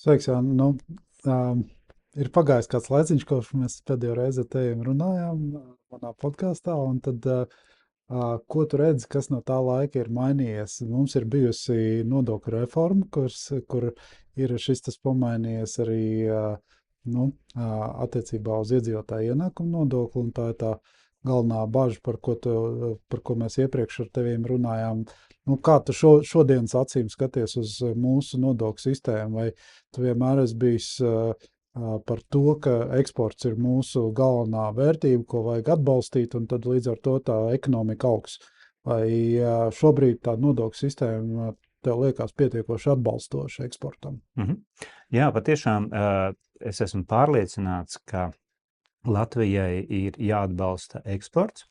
Sveiks, Jāni. Um, ir pagājis kāds laiciņš, kopš mēs pēdējo reizi ar tevi runājām manā podkāstā, un tad, ko tu redzi, kas no tā laika ir mainījies? Mums ir bijusi nodokļu reforma, kur ir šis tas pamainījies arī attiecībā uz iedzīvotāju ienākumu nodokli, un tā ir tā galvenā bažas, par ko mēs iepriekš ar teviem runājām. Nu, kā tu šodienas acīm skaties uz mūsu nodokļu sistēmu, vai tu vienmēr esi bijis par to, ka eksports ir mūsu galvenā vērtība, ko vajag atbalstīt, un tad līdz ar to tā ekonomika augs? Vai šobrīd tā nodokļu sistēma tev liekas pietiekoši atbalstoša eksportam? Jā, patiešām es esmu pārliecināts, ka Latvijai ir jāatbalsta eksports,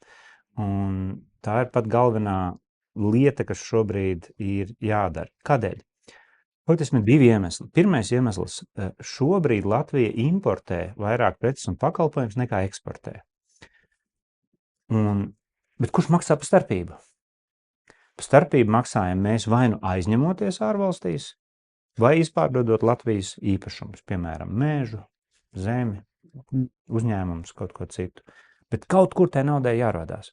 un tā ir pat galvenā lieta, kas šobrīd ir jādara. Kādēļ? Faktiski ir divi iemesli. Pirmais iemesls – šobrīd Latvija importē vairāk preces un pakalpojumus nekā eksportē. Bet kurš maksā par starpību? Par starpību maksājam mēs vai nu aizņemoties ārvalstīs, vai izpārdodot Latvijas īpašumus, piemēram, mežu, zemi, uzņēmumus, kaut ko citu. Bet kaut kur tai naudai jārodās.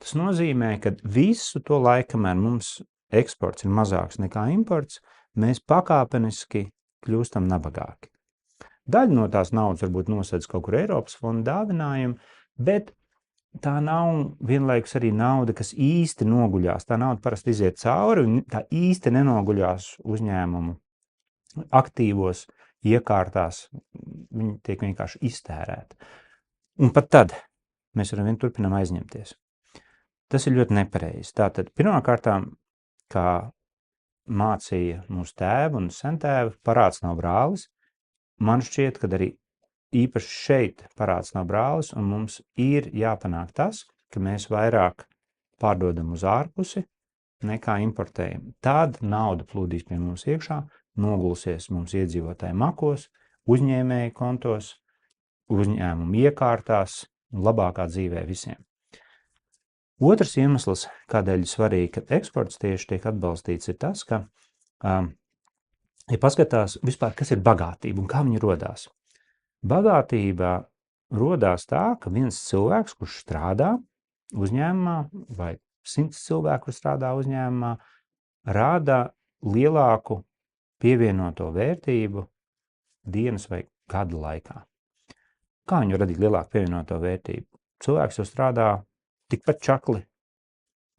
Tas nozīmē, ka visu to laiku, kamēr mums eksports ir mazāks nekā imports, mēs pakāpeniski kļūstam nabagāki. Daļa no tās naudas varbūt nosedz kaut kur Eiropas fonda dāvinājumu, bet tā nav vienlaikus arī nauda, kas īsti noguļās. Tā nauda parasti iziet cauri, un tā īsti nenoguļās uzņēmumu aktīvos iekārtās. Viņi tiek vienkārši iztērēti. Un pat tad mēs varam vien turpinām aizņemties. Tas ir ļoti nepareizi. Tātad, pirmkārtām, kā mācīja mūsu tēva un sentēva, parāds nav brālis. Man šķiet, ka arī īpaši šeit parāds nav brālis, un mums ir jāpanāk tas, ka mēs vairāk pārdodam uz ārpusi nekā importējam. Tad nauda plūdīs pie mums iekšā, nogulsies mums iedzīvotāju makos, uzņēmēju kontos, uzņēmumu iekārtās un labākā dzīvē visiem. Otrs iemesls, kādēļ svarīgi, ka eksports tieši tiek atbalstīts, ir tas, ka, ja paskatās vispār, kas ir bagātība un kā viņa rodās. Bagātība rodās tā, ka viens cilvēks, kurš strādā uzņēmumā, vai 100 cilvēku, kurš strādā uzņēmumā, rāda lielāku pievienoto vērtību dienas vai gada laikā. Kā viņu radīt lielāku pievienoto vērtību? Cilvēks jau strādā tikpat čakli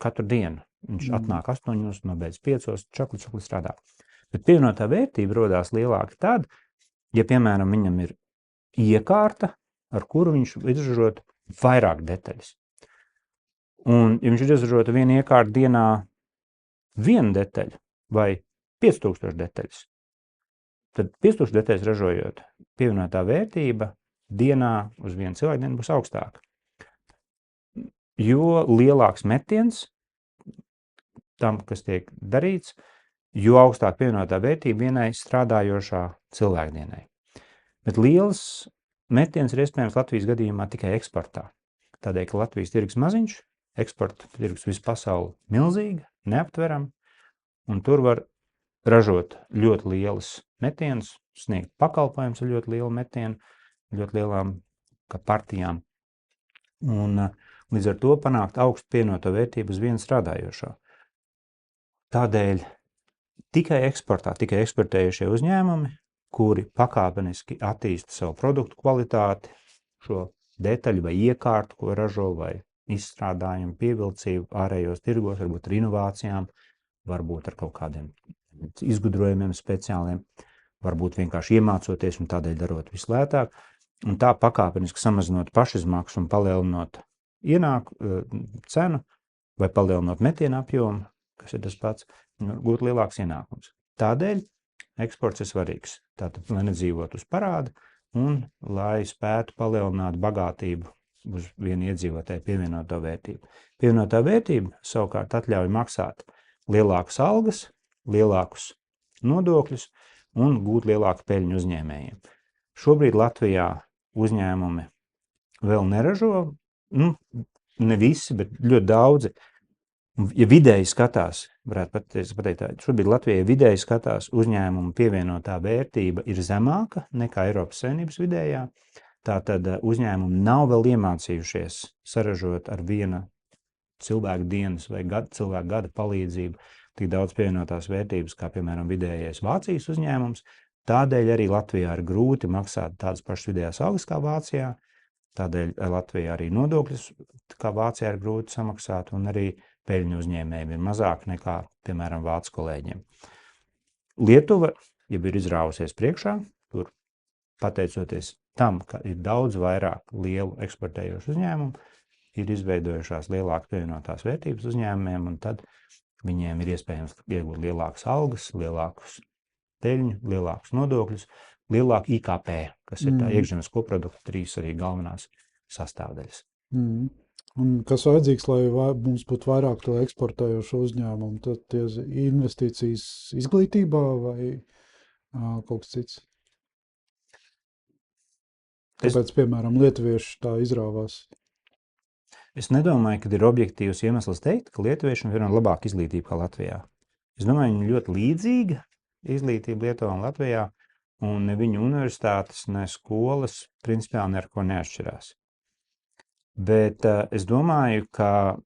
katru dienu. Viņš atnāk 8, nobeidz 5, čakli strādā. Bet pievienotā vērtība rodās lielāka tad, ja, piemēram, viņam ir iekārta, ar kuru viņš izražot vairāk detaļas. Un, ja viņš ir izražota viena iekārta dienā 1 detaļa vai 5000 detaļas, tad 5000 detaļas ražojot, pievienotā vērtība dienā uz vienu cilvēku dienu būs augstāka. Jo lielāks metiens tam, kas tiek darīts, jo augstāk pievienotā vērtība vienai strādājošā cilvēkdienai. Bet liels metiens ir iespējams Latvijas gadījumā tikai eksportā. Tādēļ, ka Latvijas tirgus maziņš, eksporta tirgus visu pasauli milzīga, neaptveram, un tur var ražot ļoti lielas metienus, sniegt pakalpojums ar ļoti lielu metienu, ļoti lielām partijām. Un līdz ar to panākt augstu pievienoto vērtību uz vienu strādājošo. Tādēļ tikai eksportā, tikai eksportējušie uzņēmumi, kuri pakāpeniski attīsta savu produktu kvalitāti, šo detaļu vai iekārtu, ko ražo, vai izstrādājumu pievilcību ārējos tirgos, varbūt ar inovācijām, varbūt ar kaut kādiem izgudrojumiem speciāliem, varbūt vienkārši iemācoties un tādēļ darot vislētāk, un tā pakāpeniski samazinot pašizmaksu un palielinot cenu vai palielinot metienu apjomu, kas ir tas pats, gūt lielāks ienākums. Tādēļ eksports ir svarīgs. Tātad, lai nedzīvot uz parāda un lai spētu palielināt bagātību uz vienu iedzīvotāju pievienoto vērtību. Pievienotā vērtība savukārt atļauj maksāt lielākas algas, lielākus nodokļus un gūt lielāku peļņu uzņēmējiem. Šobrīd Latvijā uzņēmumi vēl neražo, ne visi, bet ļoti daudzi Un, ja vidēji skatās, varētu pateikt tā, šobrīd Latvijai vidēji skatās uzņēmumu pievienotā vērtība ir zemāka nekā Eiropas Savienības vidējā. Tātad uzņēmumi nav vēl iemācījušies saražot ar viena cilvēku dienas vai cilvēku gada palīdzību tik daudz pievienotās vērtības, kā, piemēram, vidējais Vācijas uzņēmums. Tādēļ arī Latvijā ir grūti maksāt tādas pašas vidējās algas kā Vācijā. Tādēļ Latvijā arī nodokļus kā Vācijā ir grūti samaksāt, un arī peļņu uzņēmējiem ir mazāk nekā, piemēram, vācu kolēģiem. Lietuva jau ir izrāvusies priekšā, tur pateicoties tam, ka ir daudz vairāk lielu eksportējošu uzņēmumu, ir izveidojušās lielākas pievienotās vērtības uzņēmumiem, un tad viņiem ir iespējams iegūt lielākas algas, lielākus peļņu, lielākus nodokļus, lielāku IKP, kas ir tā iekšzemes koprodukta 3 arī galvenās sastāvdaļas. Un kas vajadzīgs, lai mums būtu vairāk to eksportējošu uzņēmumu? Tad tie investīcijas izglītībā vai kaut kas cits? Kāpēc, piemēram, lietuvieši tā izrāvās? Es nedomāju, ka ir objektīvs iemesls teikt, ka lietuviešiem ir labāka izglītība kā Latvijā. Es domāju, viņi ļoti līdzīga izglītība Lietuvā un Latvijā, un ne viņu universitātes, ne skolas principiāli neko neatšķirās. Bet es domāju, ka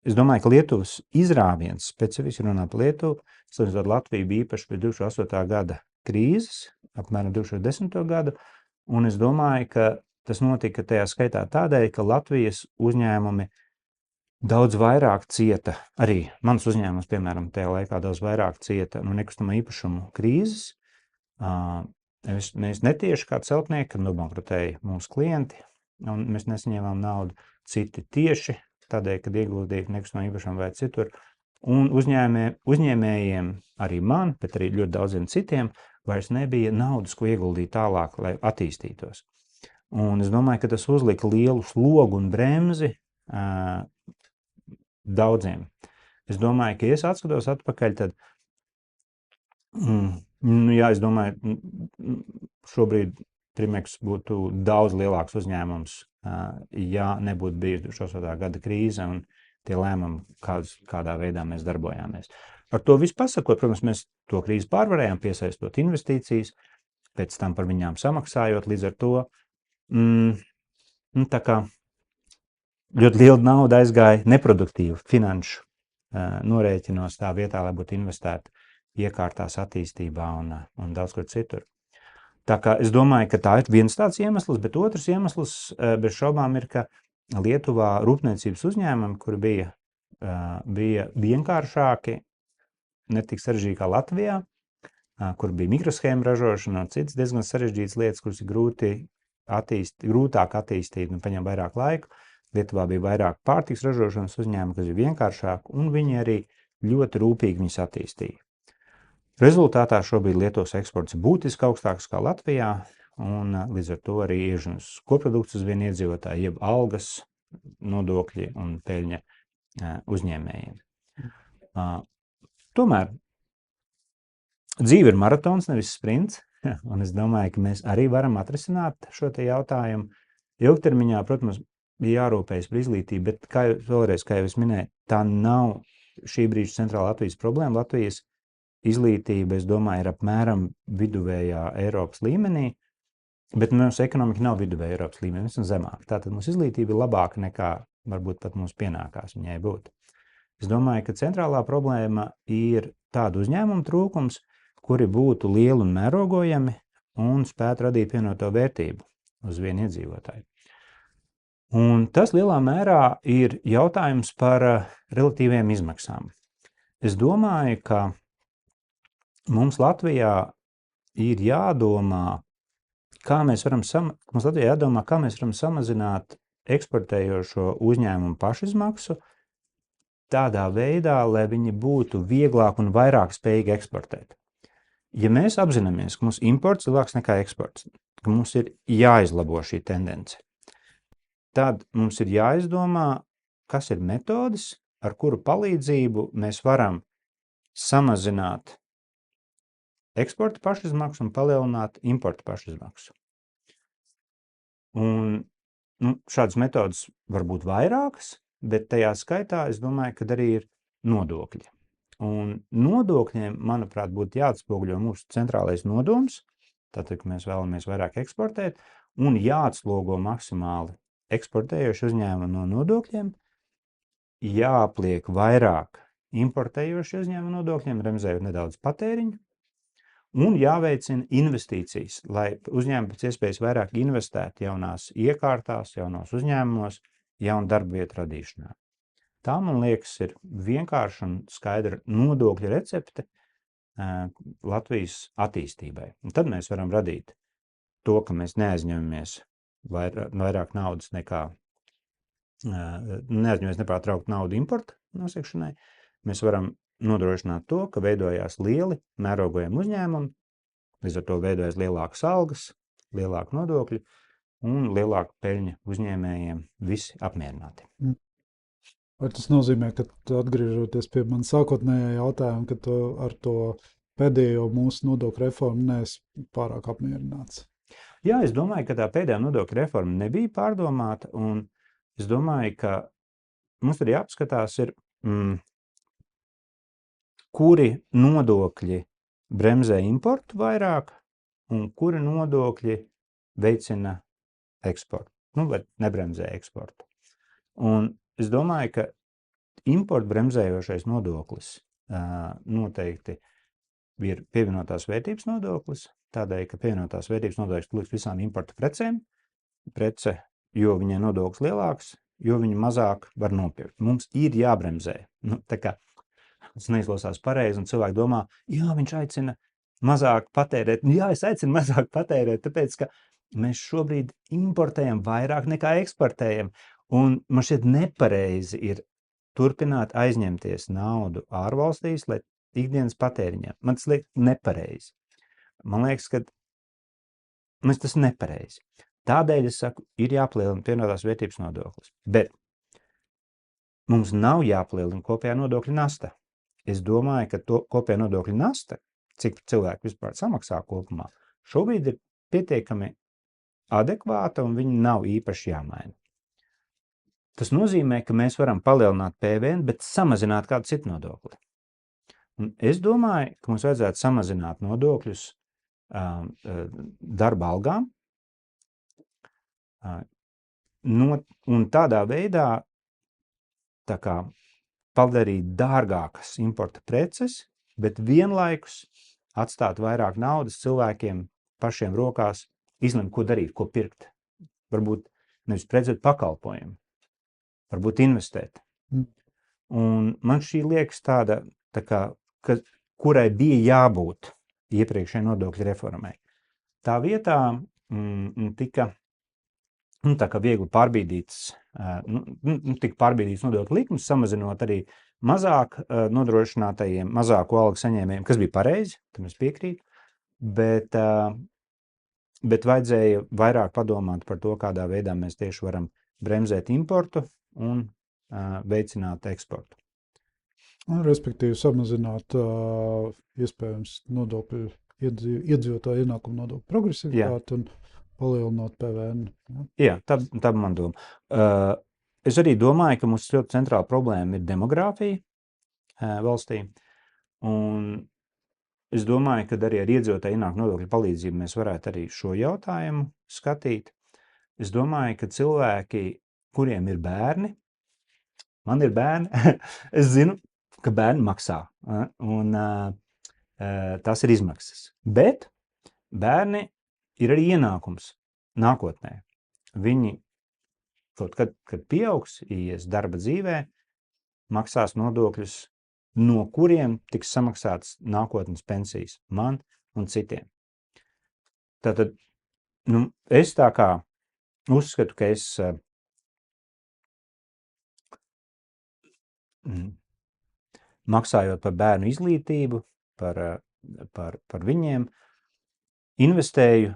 es domāju, ka Lietuvas izrāviens, specifiski runā par Lietuvu, salīdzinot Latviju bija īpaši pēc 2008. gada krīzes, apmēram 2010. gadu, un es domāju, ka tas notika tajā skaitā tādēļ, ka Latvijas uzņēmumi daudz vairāk cieta, arī mans uzņēmums, piemēram, tajā laikā daudz vairāk cieta no nekustamā īpašumu krīzes. Mēs netieši kā celtnieki nobankrotēja mūsu klienti, un mēs nesaņēmām naudu, citi tieši tādēļ, kad ieguldīja nekustamā īpašumā vai citur. Un uzņēmējiem, arī man, bet arī ļoti daudziem citiem, vairs nebija naudas, ko ieguldīt tālāk, lai attīstītos. Un es domāju, ka tas uzlika lielu slogu un bremzi daudziem. Es domāju, ka ja es atskatos atpakaļ, tad, es domāju, šobrīd Trimeks būtu daudz lielāks uzņēmums, ja nebūtu bijis 2008. gada krīze un tie lēmumi, kādā veidā mēs darbojāmies. Ar to visu pasakot, protams, mēs to krīzi pārvarējām, piesaistot investīcijas, pēc tam par viņām samaksājot, līdz ar to tā kā ļoti liela nauda aizgāja neproduktīvu finanšu norēķinos tā vietā, lai būtu investēta iekārtās attīstībā un daudz kur citur. Tā kā es domāju, ka tā ir viens tāds iemesls, bet otrs iemesls bez šaubām ir, ka Lietuvā rūpniecības uzņēmumi, kuri bija vienkāršāki, netik sarežģīti kā Latvijā, kur bija mikroshēma ražošana un citas diezgan sarežģītas lietas, kuras ir grūtāk attīstīt un paņem vairāk laiku. Lietuvā bija vairāk pārtiks ražošanas uzņēmumi, kas ir vienkāršāk, un viņi arī ļoti rūpīgi viņus attīstīja. Rezultātā šobrīd Lietuvas eksports ir būtiski augstāks kā Latvijā, un līdz ar to arī iekšzemes koprodukts uz vienu iedzīvotāju, jeb algas, nodokļi un peļņa uzņēmējiem. Tomēr dzīve ir maratons, nevis sprints, un es domāju, ka mēs arī varam atrisināt šo te jautājumu. Ilgtermiņā, protams, bija jārūpējas par izglītību, bet kā jau es minēju, tā nav šī brīža centrāla Latvijas problēma. Latvijas izglītība, es domāju, ir apmēram viduvējā Eiropas līmenī, bet mūsu ekonomika nav viduvējā Eiropas līmenī, mēs esam zemāk. Tātad mūsu izglītība ir labāka nekā varbūt pat mums pienākās viņai būt. Es domāju, ka centrālā problēma ir tāda uzņēmuma trūkums, kuri būtu lieli un mērogojami un spētu radīt pievienoto vērtību uz vienu iedzīvotāju. Un tas lielā mērā ir jautājums par relatīviem izmaksām. Es domāju, ka mums Latvijā ir jādomā, kā mēs varam samazināt eksportējošo uzņēmumu pašizmaksu, tādā veidā, lai viņi būtu vieglāk un vairāk spējīgi eksportēt. Ja mēs apzināmies, ka mums imports ir lielāks nekā eksports, ka mums ir jāizlabo šī tendence, tad mums ir jāizdomā, kas ir metodes, ar kuru palīdzību mēs varam samazināt eksporta pašizmaksu un palielināt importa pašizmaksu. Un šādas metodas var būt vairākas, bet tajā skaitā es domāju, ka arī ir nodokļi. Un nodokļiem, manuprāt, būtu jāatspoguļo mūsu centrālais nodoms, tātad, ka mēs vēlamies vairāk eksportēt, un jāatslogo maksimāli eksportējoši uzņēmumi no nodokļiem, jāapliek vairāk importējoši uzņēmumi nodokļiem, bremzējot nedaudz patēriņu, un jāveicina investīcijas, lai uzņēmumi pēc iespējas vairāk investētu jaunās iekārtās, jaunos uzņēmumos, jaunu darba vietu radīšanā. Tā, man liekas, ir vienkārša un skaidra nodokļu recepte Latvijas attīstībai. Un tad mēs varam radīt to, ka mēs neaizņemamies vairāk naudas nekā, neaizņemamies nepārtraukt naudu importa nosekšanai. Mēs varam nodrošināt to, ka veidojās lieli mērogojami uzņēmumi, līdz ar to veidojas lielākas algas, lielāka nodokļi un lielāka peļņa uzņēmējiem, visi apmierināti. Vai tas nozīmē, ka atgriežoties pie man sākotnējā jautājuma, ka tu ar to pēdējo mūsu nodokļu reformu neesi pārāk apmierināts? Jā, es domāju, ka tā pēdējā nodokļu reforma nebija pārdomāta, un es domāju, ka mums arī jāapskatās ir, kuri nodokļi bremzē importu vairāk un kuri nodokļi veicina eksportu, vai nebremzē eksportu. Un es domāju, ka importu bremzējošais nodoklis noteikti ir pievienotās vērtības nodoklis, tādēļ, ka pievienotās vērtības nodoklis liks visām importa precēm. Prece, jo viņai nodoklis lielāks, jo viņi mazāk var nopirkt. Mums ir jābremzē. Tā kā tas neizklausās pareizi, un cilvēki domā, jā, viņš aicina mazāk patērēt. Jā, es aicinu mazāk patērēt, tāpēc, ka mēs šobrīd importējam vairāk nekā eksportējam. Un man šķiet nepareizi ir turpināt aizņemties naudu ārvalstīs, lai ikdienas patēriņā. Man tas liekas nepareizi. Man liekas, ka tas nepareizi. Tādēļ es saku, ir jāpalielina pievienotās vērtības nodoklis. Bet mums nav jāpalielina kopējā nodokļa nasta. Es domāju, ka to kopējā nodokļa nasta, cik cilvēki vispār samaksā kopumā, šobrīd ir pietiekami adekvāta un viņi nav īpaši jāmaina. Tas nozīmē, ka mēs varam palielināt PVN, bet samazināt kādu citu nodokli. Un es domāju, ka mums vajadzētu samazināt nodokļus darba algām, un tādā veidā tā kā padarīt dārgākas importa preces, bet vienlaikus atstāt vairāk naudas cilvēkiem pašiem rokās, izlemt, ko darīt, ko pirkt. Varbūt nevis preci, bet pakalpojumu. Varbūt investēt. Un man šī liekas tāda, kurai bija jābūt iepriekšējai nodokļu reformai. Tā vietā tika tā kā viegli pārbīdīts, tika pārbīdīts nodokļu likums, samazinot arī mazāk nodrošinātajiem, mazāku algu saņēmējiem, kas bija pareizi, tam es piekrītu, bet vajadzēja vairāk padomāt par to, kādā veidā mēs tieši varam bremzēt importu un veicināt eksportu. Respektīvi samazināt iespējams nodokļu iedzīvotāju ienākumu nodokļu progresivitāti un palielinot PVN. Jā, tā man doma. Es arī domāju, ka mums ļoti centrāla problēma ir demogrāfija valstī. Un es domāju, ka arī ar iedzīvotāju ienākumu nodokļu palīdzību mēs varētu arī šo jautājumu skatīt. Es domāju, ka cilvēki, kuriem ir bērni, man ir bērni, es zinu, ka bērni maksā, un tas ir izmaksas. Bet bērni ir arī ienākums nākotnē. Viņi kaut kad pieaugs, ies darba dzīvē, maksās nodokļus, no kuriem tiks samaksāts nākotnes pensijas man un citiem. Tātad, es tā kā uzskatu, ka es maksājot par bērnu izglītību, par viņiem, investēju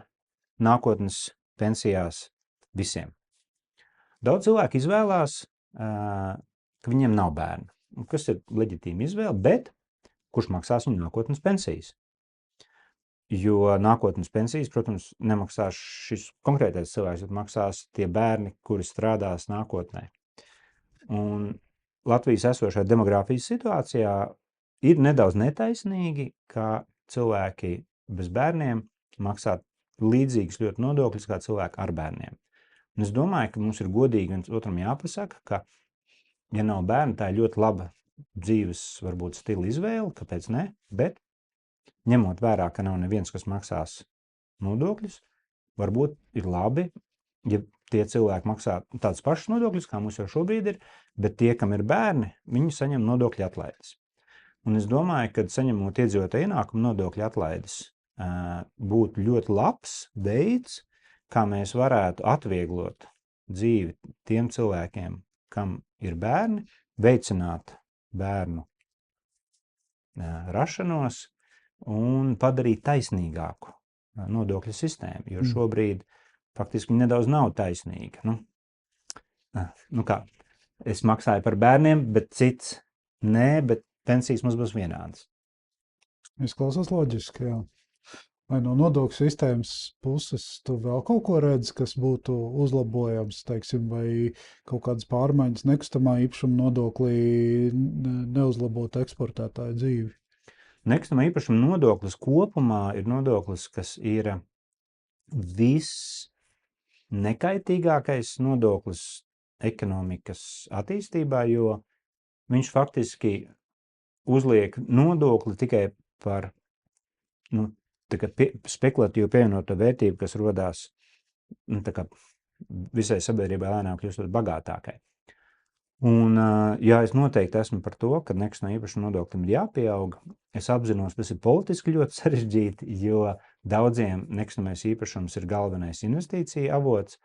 nākotnes pensijās visiem. Daudz cilvēku izvēlās, ka viņiem nav bērnu, kas ir leģitīma izvēle, bet kurš maksās viņu nākotnes pensijas. jo nākotnes pensijas, protams, nemaksās šis konkrētais cilvēks, bet maksās tie bērni, kuri strādās nākotnē. Un Latvijas esošajā demogrāfijas situācijā ir nedaudz netaisnīgi, ka cilvēki bez bērniem maksā līdzīgus ļoti nodokļus kā cilvēki ar bērniem. Un es domāju, ka mums ir godīgi viens otram jāpasaka, ka, ja nav bērni, tā ir ļoti laba dzīves, varbūt stila izvēle, kāpēc ne, bet ņemot vērā, ka nav neviens, kas maksās nodokļus, varbūt ir labi, ja tie cilvēki maksā tāds pašs nodokļus, kā mums jau šobrīd ir, bet tie, kam ir bērni, viņi saņem nodokļu atlaides. Un es domāju, ka saņemot iedzīvotāju ienākumu nodokļu atlaides, būtu ļoti labs veids, kā mēs varētu atvieglot dzīvi tiem cilvēkiem, kam ir bērni, veicināt bērnu rašanos un padarīt taisnīgāku nodokļu sistēmu, jo šobrīd faktiski nedaudz nav taisnīga. Nu kā, es maksāju par bērniem, bet cits nē, bet pensijas mums būs vienādas. Izklausās loģiski, jā. Vai no nodokļu sistēmas puses tu vēl kaut ko redzi, kas būtu uzlabojams, teiksim, vai kaut kādas pārmaiņas nekustamā īpašuma nodoklī neuzlabot eksportētāju dzīvi? Nekustamā īpašuma nodoklis kopumā ir nodoklis, kas ir viss nekaitīgākais nodoklis ekonomikas attīstībā, jo viņš faktiski uzliek nodokli tikai par spekulatīvu pievienoto vērtību, kas rodās visai sabiedrībai lēnām kļūstot bagātākai. Un, jā, es noteikti esmu par to, ka nekustamā īpašuma nodoklim ir jāpieaug. Es apzinos, tas ir politiski ļoti sarežģīti, jo daudziem nekustamais īpašums ir galvenais investīcija avots,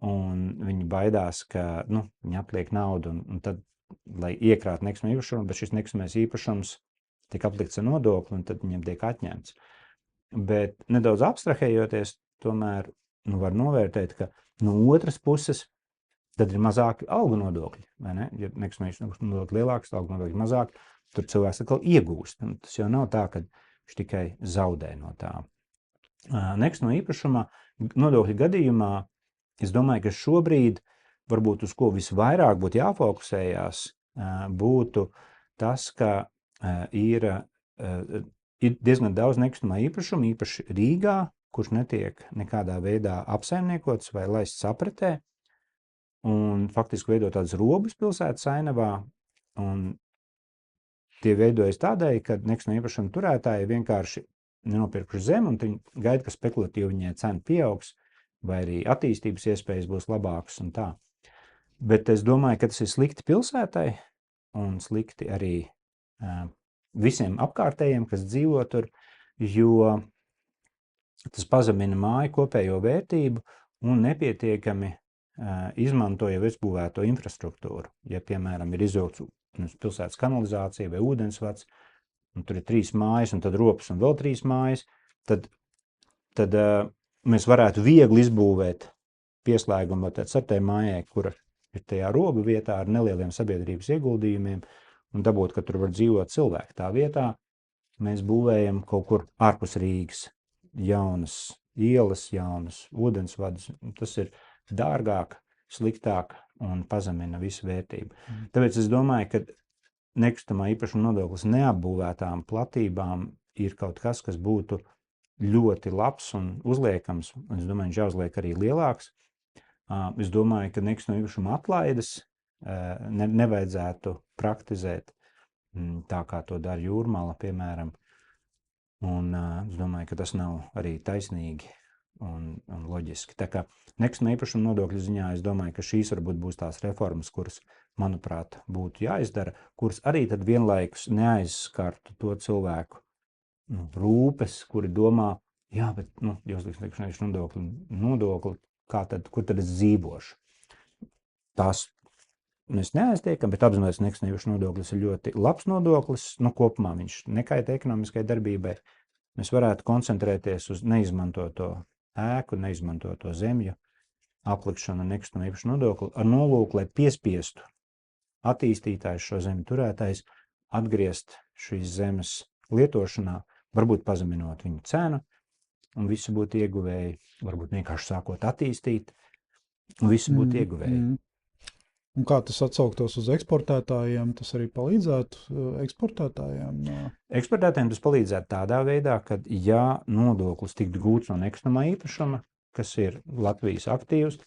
un viņi baidās, ka viņi atliek naudu, un tad, lai iekrāt nekustamā īpašumu, bet šis nekustamais īpašums tiek aplikts ar nodokli, un tad viņam tiek atņemts. Bet nedaudz abstrahējoties, tomēr var novērtēt, ka no otras puses tad ir mazāki algu nodokļi, vai ne? Ja nekustamais nodokļi lielāks, algu nodokļi mazāk, tur cilvēks atkal iegūst. Un tas jau nav tā, ka viņš tikai zaudē no tā. Nekustamā īpašuma nodokļu gadījumā, es domāju, ka šobrīd varbūt uz ko visvairāk būtu jāfokusējās, būtu tas, ka ir diezgan daudz nekustamā īpašuma, īpaši Rīgā, kurš netiek nekādā veidā apsaimniekots vai laists apretē, un faktiski veido tādas robas pilsētas ainavā, un tie veidojas tādēļ, ka nekustamā īpašuma turētāji vienkārši nenopirkuši zemi, un viņi gaida, ka spekulatīvi viņai cena pieaugs, vai arī attīstības iespējas būs labākas un tā. Bet es domāju, ka tas ir slikti pilsētai, un slikti arī visiem apkārtējiem, kas dzīvo tur, jo tas pazemina māju kopējo vērtību un nepietiekami izmanto jau izbūvēto infrastruktūru. Ja, piemēram, ir izvilkts pilsētas kanalizācija vai ūdensvads, un tur ir 3 mājas, un tad ropas un vēl 3 mājas, tad mēs varētu viegli izbūvēt pieslēgumu ceturtajai mājai, kura ir tajā robu vietā ar nelieliem sabiedrības ieguldījumiem, un dabūt, ka tur var dzīvot cilvēki. Tā vietā mēs būvējam kaut kur ārpus Rīgas jaunas ielas, jaunas ūdensvadus. Tas ir dārgāk, sliktāk un pazemina visu vērtību. Tāpēc es domāju, ka nekustamā īpašuma nodoklis neapbūvētām platībām ir kaut kas, kas būtu ļoti labs un uzliekams. Es domāju, viņš jāuzliek arī lielāks. Es domāju, ka nekustamā īpašuma atlaides nevajadzētu praktizēt tā, kā to dara Jūrmala, piemēram. Un es domāju, ka tas nav arī taisnīgi un loģiski. Tā kā nekustamā īpašuma nodokļu ziņā es domāju, ka šīs varbūt būs tās reformas, kuras, manuprāt, būtu jāizdara, kuras arī tad vienlaikus neaizskartu to cilvēku rūpes, kuri domā, jā, bet jūs liks nodokli, kur tad es dzīvošu? Tās mēs neaiztiekam, bet apzinoties nekustamā īpašuma nodoklis ir ļoti labs nodoklis, kopumā viņš nekaita ekonomiskai darbībai. Mēs varētu koncentrēties uz neizmantoto ēku, neizmantoto zemju aplikšanu nekustamā īpašuma nodokli ar nolūku, lai piespiestu attīstītājs, šo zemi turētājs, atgriezt šīs zemes lietošanā, varbūt pazeminot viņu cenu, un visi būtu ieguvēji, varbūt vienkārši sākot attīstīt, un visi būtu ieguvēji. Un kā tas atsauktos uz eksportētājiem, tas arī palīdzētu eksportētājiem? Eksportētājiem tas palīdzētu tādā veidā, ka, ja nodoklis tiktu gūts no nekustamā īpašuma, kas ir Latvijas aktīvs,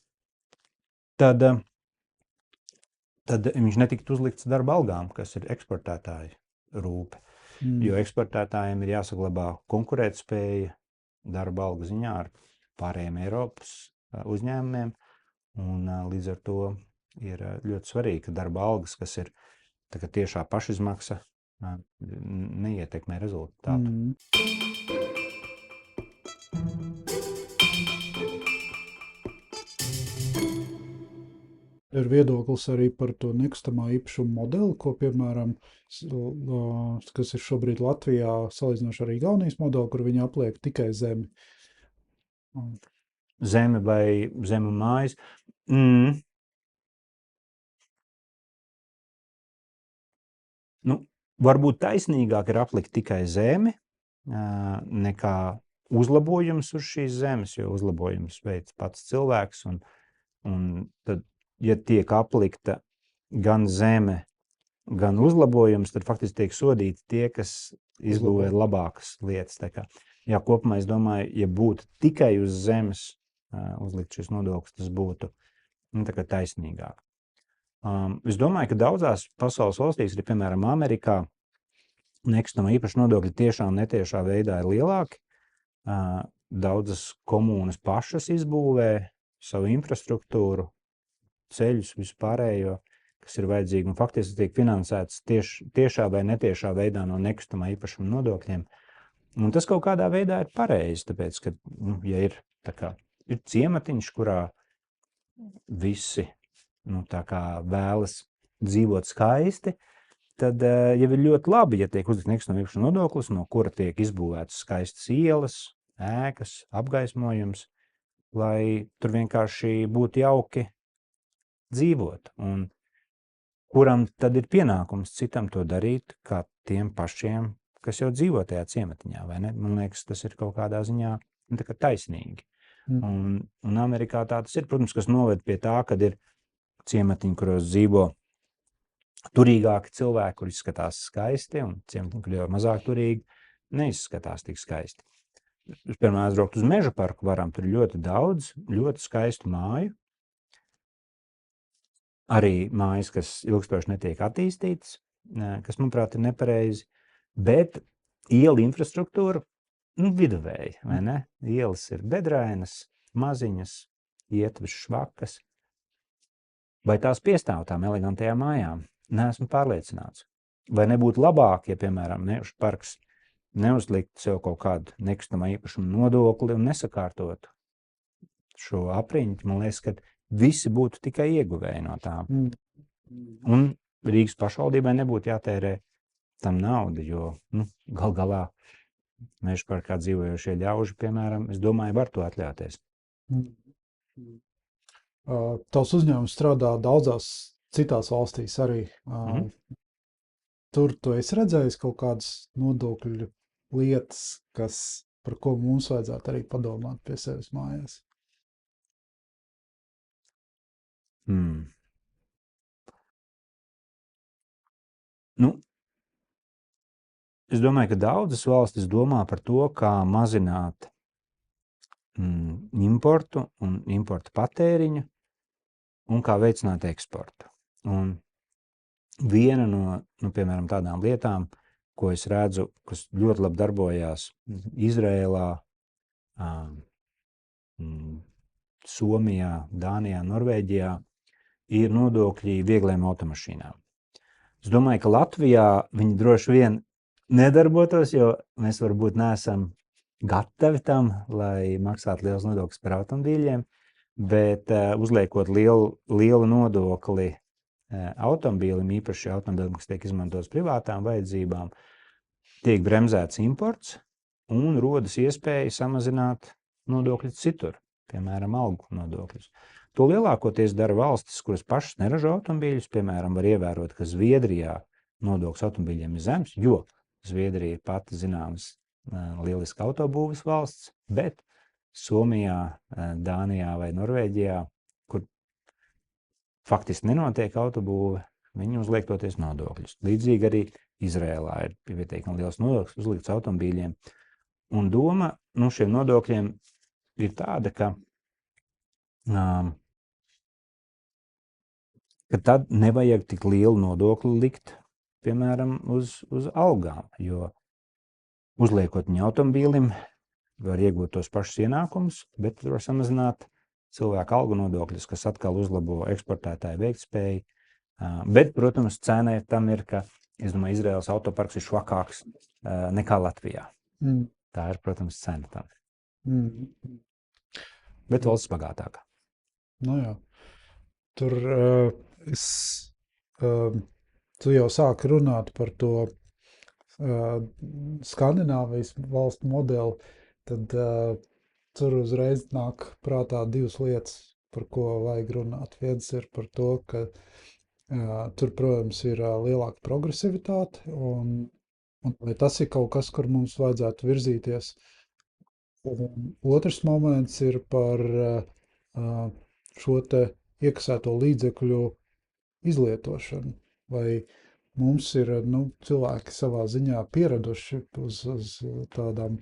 tad viņš netiktu uzlikts darba algām, kas ir eksportētāju rūpe. Jo eksportētājiem ir jāsaglabā konkurētspēja darba algu ziņā ar pārējiem Eiropas uzņēmumiem, un līdz ar to ir ļoti svarīgi, ka darba algas, kas ir tiešā pašizmaksa, neietekmē rezultātu. Ir viedoklis arī par to nekustamā īpašuma modeli, ko, piemēram, kas ir šobrīd Latvijā, salīdzinoši ar Igaunijas modeli, kur viņi apliek tikai zemi. Zeme vai zemu mājas? Varbūt taisnīgāk ir aplikt tikai zemi, nekā uzlabojums uz šīs zemes, jo uzlabojums veids pats cilvēks, un tad, ja tiek aplikta gan zeme, gan uzlabojums, tad faktiski tiek sodīti tie, kas izbūvē labākas lietas. Jā, kopumā es domāju, ja būtu tikai uz zemes uzlikt šis nodoklis, tas būtu taisnīgāk. Es domāju, ka daudzās pasaules valstīs, arī piemēram Amerikā, nekustamā īpašuma nodokļi tiešām netiešā veidā ir lielāki. Daudzas komūnas pašas izbūvē savu infrastruktūru, ceļus, vispārējo, kas ir vajadzīgi, un faktiski tiek finansēts tiešā vai netiešā veidā no nekustamā īpašuma nodokļiem. Un tas kaut kādā veidā ir pareizi, tāpēc, ka, ja ir ciematiņš, kurā visi vēlas dzīvot skaisti, tad jau ir ļoti labi, ja tiek uzlikt nekustamā īpašuma nodoklis, no kura tiek izbūvētas skaistas ielas, ēkas, apgaismojums, lai tur vienkārši būtu jauki dzīvot. Un kuram tad ir pienākums citam to darīt, kā tiem pašiem, kas jau dzīvo tajā ciematiņā, vai ne? Man liekas, tas ir kaut kādā ziņā taisnīgi. Un Amerikā tā tas ir, protams, kas noved pie tā, kad ir ciematiņi, kuros dzīvo turīgāki cilvēki, kur izskatās skaisti, un ciematiņi, kur jau mazāk turīgi, neizskatās tik skaisti. Piemēram, aizbraukt uz Meža parku varam, tur ļoti daudz, ļoti skaistu māju. Arī mājas, kas ilgstoši netiek attīstītas, kas, manuprāt, ir nepareizi, bet iela infrastruktūra, viduvēji, vai ne? Ielas ir bedrainas, maziņas, ietves švakas. Vai tās piestāv tām elegantajām mājām? Neesmu pārliecināts. Vai nebūtu labāk, ja, piemēram, Meža parks neuzlikt sev kaut kādu nekustamā īpašuma nodokli un nesakārtot šo apriņķi? Man liekas, ka visi būtu tikai ieguvēji no tām. Un Rīgas pašvaldībai nebūtu jātērē tam naudu, jo gal galā Meža parkā dzīvojošie ļauži, piemēram, es domāju, var to atļauties. Tavs uzņēmums strādā daudzās citās valstīs arī. Tur tu esi redzējis kaut kādas nodokļu lietas, par ko mums vajadzētu arī padomāt pie sevis mājās? Es domāju, ka daudzas valstis domā par to, kā mazināt importu un importa patēriņu un kā veicināt eksportu. Un viena no piemēram, tādām lietām, ko es redzu, kas ļoti labi darbojās Izrēlā, Somijā, Dānijā, Norvēģijā, ir nodokļi viegliem automašīnām. Es domāju, ka Latvijā viņi droši vien nedarbotos, jo mēs varbūt neesam gatavi tam, lai maksātu liels nodoklis par automobīļiem, bet uzliekot lielu nodokli automobīlim, īpaši automobīlim, kas tiek izmantots privātām vajadzībām, tiek bremzēts imports un rodas iespēja samazināt nodokļus citur, piemēram, algu nodokļus. To lielākoties dara valstis, kuras pašas neražo automobīļus, piemēram, var ievērot, ka Zviedrijā nodoklis automobīļiem ir zems, jo Zviedrija ir pati zināmas lieliska autobūves valsts, bet Somijā, Dānijā vai Norvēģijā, kur faktiski nenotiek autobūve, viņi uzliek toties nodokļus. Līdzīgi arī Izrēlā ir pietiekami liels nodoklis uzlikts automobīļiem. Un doma šiem nodokļiem ir tāda, ka tad nevajag tik lielu nodokli likt, piemēram, uz algām, jo uzliekot viņu automobīlim, var iegūt tos pašus ienākumus, bet var samazināt cilvēku algu nodokļus, kas atkal uzlabo eksportētāju veiktspēju. Bet, protams, cena tam ir, ka, es domāju, Izraēlas autoparks ir švakāks nekā Latvijā. Tā ir, protams, cena tam. Bet valsts bagātāka. Nu jā. Tur tu jau sāki runāt par to Skandināvijas valstu modeli, tad tur uzreiz nāk prātā divas lietas, par ko vajag runāt. Viens ir par to, ka tur, protams, ir lielāka progresivitāte, un vai tas ir kaut kas, kur mums vajadzētu virzīties. Un otrs moments ir par šo te iekasēto līdzekļu izlietošanu. Vai mums ir cilvēki savā ziņā pieraduši uz tādām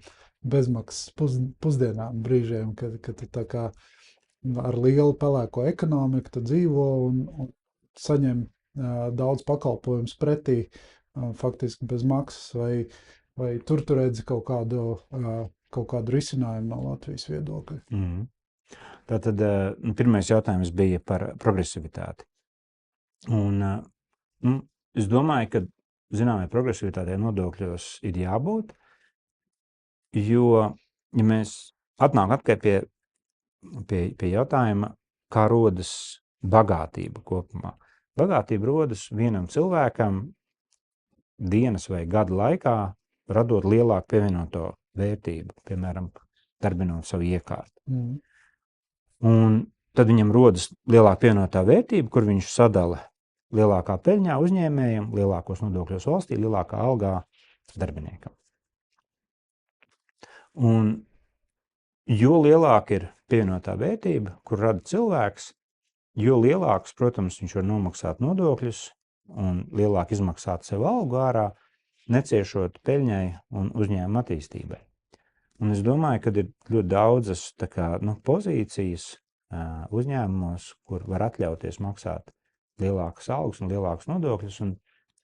bezmaksas pusdienām brīžiem, kad tu tā kā ar lielu pelēko ekonomiku tu dzīvo un saņem daudz pakalpojumus pretī, faktiski bez maksas, vai tur redzi kaut kādu risinājumu no Latvijas viedokļa? Tātad pirmais jautājums bija par progresivitāti. Un es domāju, ka zināmai progresivitātei nodokļos ir jābūt, jo, ja mēs atnāk atkai pie jautājuma, kā rodas bagātība kopumā. Bagātība rodas vienam cilvēkam dienas vai gada laikā, radot lielāku pievienoto vērtību, piemēram, darbinot savu iekārtu. Un tad viņam rodas lielāka pievienotā vērtība, kur viņš sadala lielākā peļņā uzņēmējiem, lielākos nodokļos valstī, lielākā algā darbiniekam. Un jo lielāka ir pievienotā vērtība, kur rada cilvēks, jo lielāks, protams, viņš var nomaksāt nodokļus un lielāk izmaksāt sev algu ārā, neciešot peļņai un uzņēmuma attīstībai. Un es domāju, ka ir ļoti daudzas pozīcijas uzņēmumos, kur var atļauties maksāt lielākas algas un lielākas nodokļus, un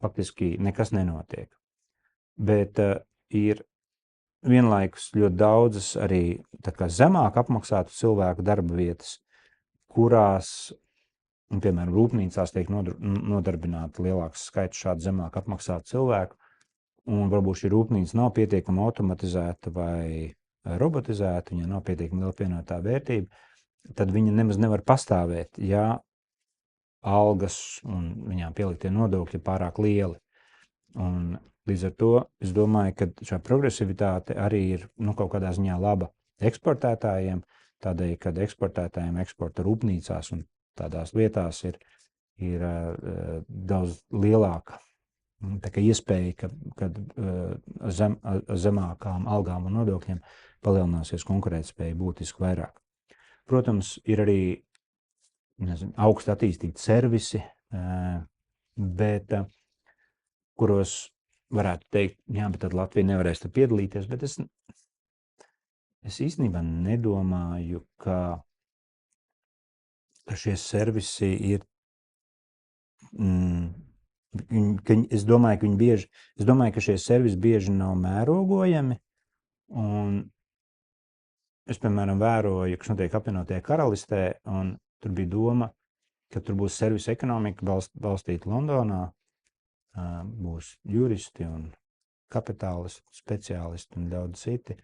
faktiski nekas nenotiek. Bet ir vienlaikus ļoti daudzas arī zemāk apmaksātu cilvēku darba vietas, kurās, piemēram, rūpnīcās tiek nodarbināti lielāks skaits šādu zemāk apmaksātu cilvēku, un varbūt šī rūpnīca nav pietiekami automatizēta vai robotizēta, viņa nav pietiekami liela pievienotā vērtība, tad viņa nemaz nevar pastāvēt, ja algas un viņām pieliktie nodokļi ir pārāk lieli. Un līdz ar to es domāju, ka šā progresivitāte arī ir kaut kādā ziņā laba eksportētājiem, tādēļ, kad eksportētājiem eksporta rūpnīcās un tādās vietās ir daudz lielāka iespēja, kad zemākām algām un nodokļiem palielināsies konkurētspēja būtiski vairāk. Protams, ir arī augsti attīstīti servisi, bet kuros varētu teikt, jā, bet tad Latvija nevarēs piedalīties, bet es īstenībā nedomāju, ka šie servisi ir, es domāju, ka šie servisi bieži nav mērogojami, un es, piemēram, vēroju, kas notiek apvienotajā Karalistē, un tur bija doma, ka tur būs servisa ekonomika balstīta Londonā, būs juristi un kapitālisti, speciālisti un daudz citi,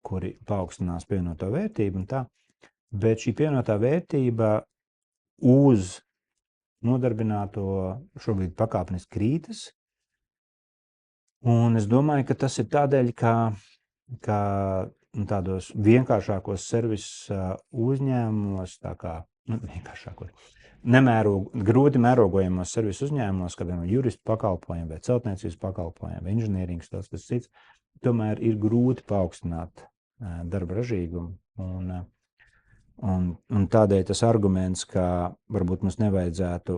kuri paaugstinās pievienoto vērtību un tā. Bet šī pievienotā vērtība uz nodarbināto šobrīd pakāpeniski krītas. Un es domāju, ka tas ir tādēļ, ka tādos vienkāršākos servisa uzņēmumos, tā kā, vienkāršākos, grūti mērogojamos servisa uzņēmumos, kad juristu pakalpojumi vai celtniecības pakalpojumi vai inženierings, tas cits, tomēr ir grūti paaugstināt darba ražīgumu. Un tādēļ tas arguments, ka varbūt mums nevajadzētu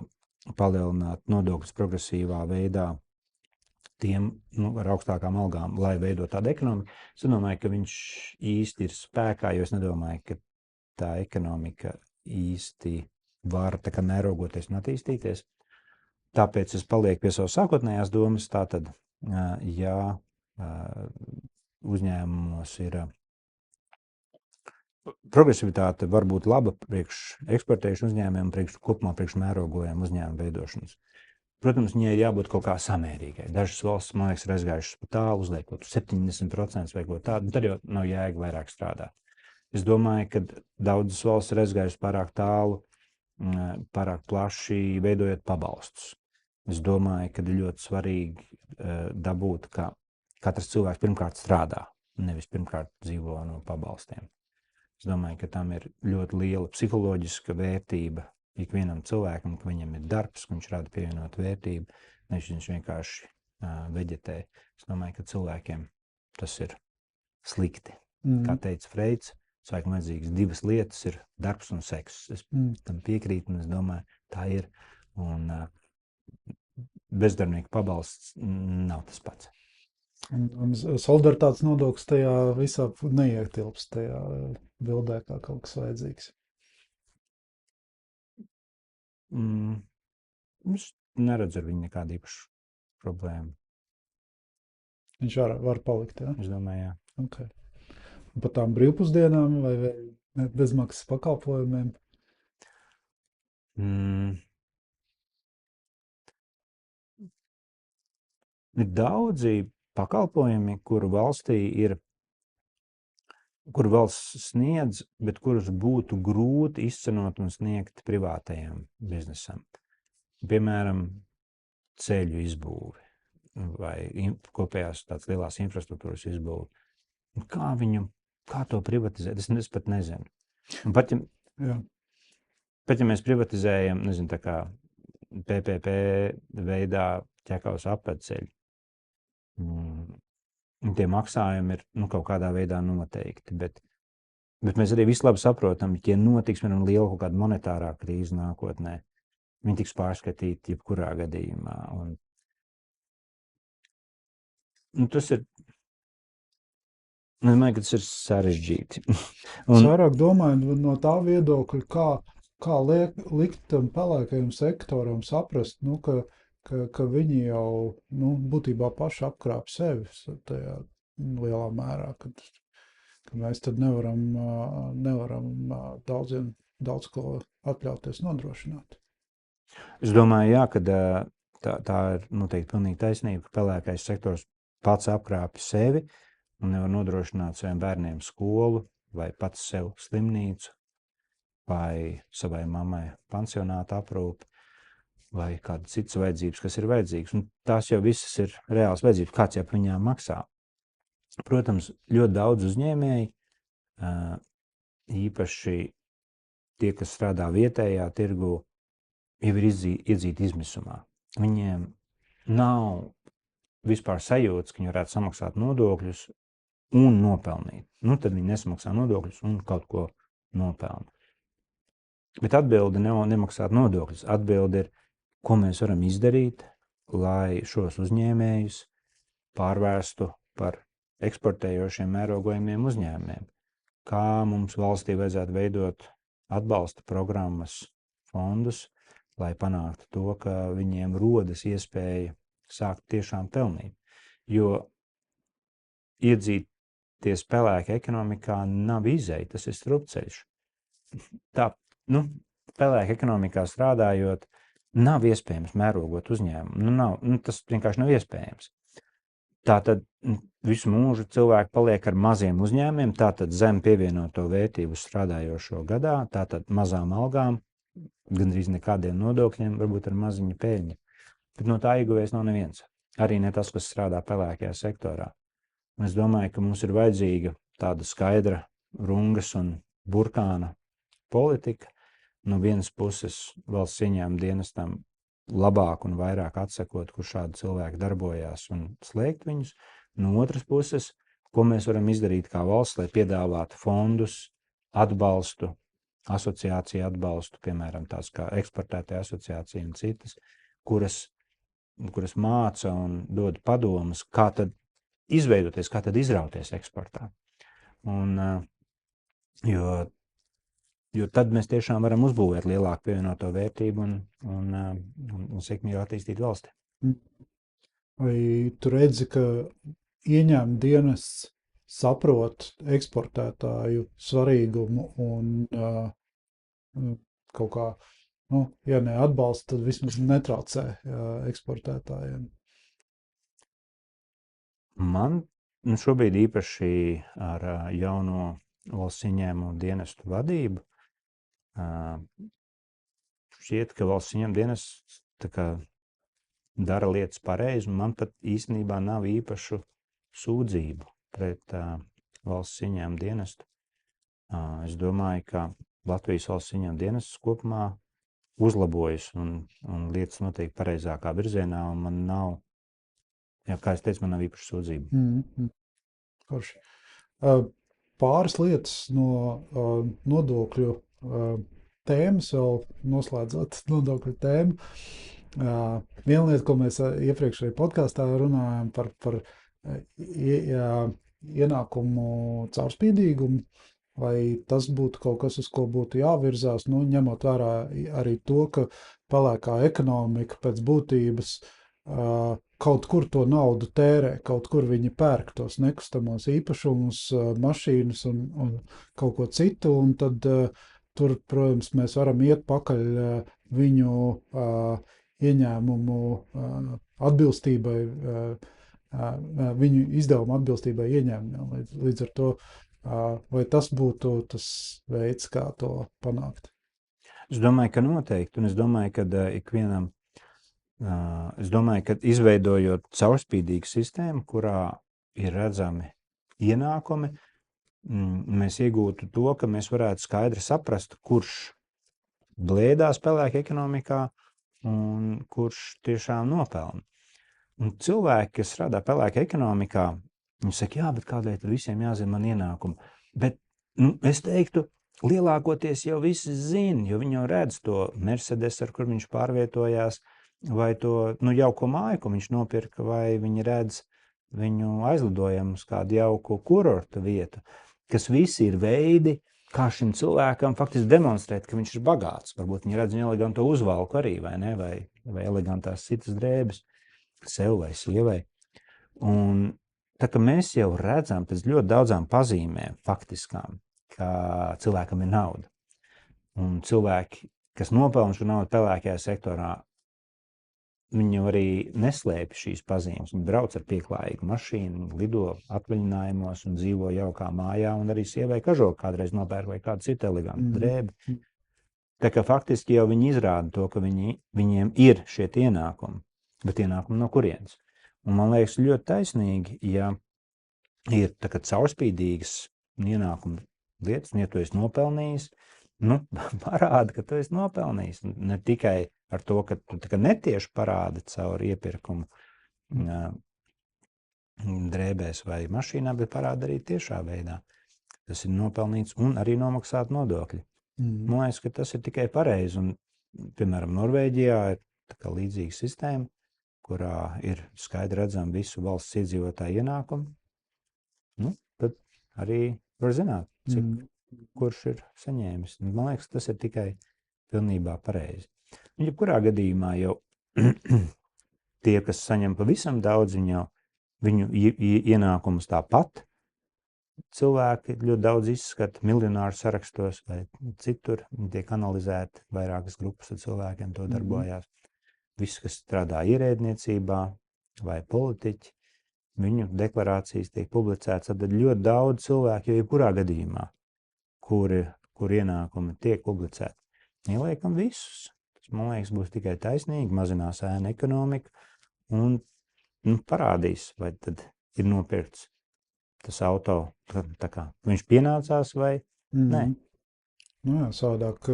palielināt nodokļus progresīvā veidā tiem ar augstākām algām, lai veidot tādu ekonomiku. Es domāju, ka viņš īsti ir spēkā, jo es nedomāju, ka tā ekonomika īsti var tā kā mērogoties un attīstīties. Tāpēc es palieku pie savas sākotnējās domas. Tātad, ja uzņēmumos ir progresivitāte var būt laba priekš eksportējušu uzņēmumiem, kopumā priekš mērogojiem uzņēmumu veidošanas. Protams, viņai ir jābūt kaut kā samērīgai. Dažas valsts, man liekas, ir aizgājušas pa tālu, uzliekot 70% vai ko tādu, tad jau nav jēga vairāk strādāt. Es domāju, ka daudzas valsts ir aizgājušas pārāk tālu, pārāk plaši veidojot pabalstus. Es domāju, ka ir ļoti svarīgi dabūt, ka katrs cilvēks pirmkārt strādā, nevis pirmkārt dzīvo no pabalstiem. Es domāju, ka tam ir ļoti liela psiholoģiska vērtība ikvienam cilvēkam, ka viņam ir darbs, ka viņš rada pievienotu vērtību, nevis viņš vienkārši veģetē. Es domāju, ka cilvēkiem tas ir slikti. Kā teica Freids, cilvēkam vajadzīgas divas lietas ir darbs un seks. Es tam piekrītu, un es domāju, tā ir. Un bezdarbnieku pabalsts nav tas pats. Un solidaritātes nodoklis tajā visā neietilpst tajā bildē kā kaut kas vajadzīgs. Es neredzu ar viņu nekādu īpašu problēmu. Viņš var palikt, jā? Es domāju, jā. Okay. Un par tām brīvpusdienām vai bezmaksas pakalpojumiem? Ir daudzi pakalpojumi, kuru valsts sniedz, bet kurus būtu grūti izcenot un sniegt privātajam biznesam. Piemēram, ceļu izbūvi vai kopējās tādas lielās infrastruktūras izbūvi. Kā to privatizēt? Es pat nezinu. Un pat ja mēs privatizējam, nezinu, tā kā PPP veidā Ķekavas apvedceļu, tie maksājumi ir kaut kādā veidā noteikti, bet mēs arī visu labi saprotam, ja notiks liela kaut kāda monetārā krīze nākotnē, viņi tiks pārskatīti jebkurā gadījumā. Tas ir, es domāju, ka tas ir sarežģīti. Es vairāk domāju no tā viedokļa, kā likt tam pelēkajam sektoram saprast, ka viņi jau būtībā paši apkrāp sevi tajā lielā mērā, ka mēs tad nevaram daudz ko atļauties nodrošināt. Es domāju, jā, ka tā ir noteikti pilnīgi taisnība, ka pelēkais sektors pats apkrāpja sevi un nevar nodrošināt saviem bērniem skolu vai pats sev slimnīcu vai savai mammai pansionāta aprūpi vai kādas citas vajadzības, kas ir vajadzīgas. Un tās jau visas ir reāls vajadzības, kāds jau par viņām maksā. Protams, ļoti daudz uzņēmēji, īpaši tie, kas strādā vietējā tirgu, jau ir iedzīti izmisumā. Viņiem nav vispār sajūtas, ka viņi varētu samaksāt nodokļus un nopelnīt. Tad viņi nesamaksā nodokļus un kaut ko nopelna. Bet atbilde nav nemaksāt nodokļus. Atbilde ir, ko mēs varam izdarīt, lai šos uzņēmējus pārvērstu par eksportējošiem mērogojumiem uzņēmumiem. Kā mums valstī vajadzētu veidot atbalsta programmas, fondus, lai panāktu to, ka viņiem rodas iespēja sākt tiešām pelnīt. Jo iedzīties pelēka ekonomikā nav izeja, tas ir strupceļš. Pelēka ekonomikā strādājot, nav iespējams mērogot uzņēmumu. Tas vienkārši nav iespējams. Tātad visu mūžu cilvēki paliek ar maziem uzņēmumiem, tātad zem pievienoto vērtību strādājošo gadā, tātad mazām algām, gandrīz nekādiem nodokļiem, varbūt ar maziņu peļņu. Bet no tā ieguvējs nav neviens. Arī ne tas, kas strādā pelēkajā sektorā. Un es domāju, ka mums ir vajadzīga tāda skaidra rungas un burkāna politika. No vienas puses valsts ieņēmuma dienestam labāk un vairāk atsekot, kur šādi cilvēki darbojās un slēgt viņus. No otras puses, ko mēs varam izdarīt kā valsts, lai piedāvātu fondus, atbalstu, asociāciju atbalstu, piemēram, tās kā eksportētāja asociācija un citas, kuras māca un dod padomus, kā tad izveidoties, kā tad izrauties eksportā. Un, jo tad mēs tiešām varam uzbūvēt lielāku pievienoto vērtību un sekmīgi attīstīt valsti. Vai tu redzi, ka ieņēmuma dienests saprot eksportētāju svarīgumu un kaut kā, ja neatbalsta, tad vismaz netraucē eksportētājiem? Man šobrīd īpaši ar jauno valsts ieņēmumu dienestu vadību šķiet, ka valsts ieņēmuma dienests dara lietas pareizi, un man pat īstenībā nav īpašu sūdzību pret valsts ieņēmuma dienestu. Es domāju, ka Latvijas valsts ieņēmuma dienests kopumā uzlabojas un lietas notiek pareizākā virzienā, un man nav, kā es teicu, man nav īpašu sūdzību. Forši. Pāris lietas no nodokļu tēmas, vēl noslēdzot nodokļu tēmu. Viena lieta, ko mēs iepriekšējā podkāstā runājām par ienākumu caurspīdīgumu, vai tas būtu kaut kas, uz ko būtu jāvirzās, ņemot vērā arī to, ka pelēkā ekonomika pēc būtības kaut kur to naudu tērē, kaut kur viņi pērk tos nekustamos īpašumus, mašīnas un kaut ko citu, un tad tur, protams, mēs varam iet pakaļ viņu ieņēmumu atbilstībai, viņu izdevumu atbilstībai ieņēmumiem. Līdz ar to, vai tas būtu tas veids, kā to panākt? Es domāju, ka noteikti, un es domāju, ka ikvienam izveidojot caurspīdīgu sistēmu, kurā ir redzami ienākumi, mēs iegūtu to, ka mēs varētu skaidri saprast, kurš blēdās pelēka ekonomikā un kurš tiešām nopelna. Un cilvēki, kas strādā pelēka ekonomikā, viņi saka, jā, bet kādēļ tad visiem jāzina man ienākumu? Bet es teiktu, lielākoties jau visi zina, jo viņi jau redz to Mercedes, ar kur viņš pārvietojās, vai to jauko māju, ko viņš nopirka, vai viņi redz viņu aizlidojumu uz kādu jauku kurortu vietu, kas visi ir veidi, kā šim cilvēkam faktiski demonstrēt, ka viņš ir bagāts. Varbūt viņi redz viņu eleganto uzvalku arī, vai ne, vai elegantās citas drēbes sev vai sievai. Un tā kā mēs jau redzam pēc ļoti daudzām pazīmēm faktiskām, ka cilvēkam ir nauda. Un cilvēki, kas nopelna šo naudu pelēkajā sektorā, viņi jau arī neslēpj šīs pazīmes. Viņi brauc ar pieklājīgu mašīnu, lido atvaļinājumos un dzīvo jaukā mājā, un arī sievai kažoku kādreiz nopērk vai kādu citu elegantu drēbi. Tā kā faktiski jau viņi izrāda to, ka viņiem ir šie ienākumi, bet ienākumi no kurienes. Un man liekas ļoti taisnīgi, ja ir tā kā caurspīdīgas ienākuma lietas, un ja tu esi nopelnījis, parāda, ka tu esi nopelnījis. Ne tikai ar to, ka tu netieši parādi caur iepirkumu drēbēs vai mašīnā, bet parāda arī tiešā veidā. Tas ir nopelnīts un arī nomaksāt nodokļi. Man liekas, ka tas ir tikai pareizi. Un, piemēram, Norvēģijā ir tā kā līdzīga sistēma, kurā ir skaidri redzami visu valsts iedzīvotāju ienākumu. Tad arī var zināt, kurš ir saņēmis. Man liekas, tas ir tikai pilnībā pareizi. Un jebkurā gadījumā jau tie, kas saņem pavisam daudz, viņu ienākumus tāpat, cilvēki ļoti daudz izskata miljonāru sarakstos vai citur, viņi tiek analizēti, vairākas grupas ar cilvēkiem to darbojās. Visi, kas strādā ierēdniecībā vai politiķi, viņu deklarācijas tiek publicētas, tad ļoti daudz cilvēku, jo jebkurā gadījumā, kur ienākumi tiek publicēti. Ieliekam visus. Tas, man liekas, būs tikai taisnīgi, mazinās ēna ekonomika un parādīs, vai tad ir nopirkts tas auto, tā kā viņš pienācās vai nē. Nu jā, savādāk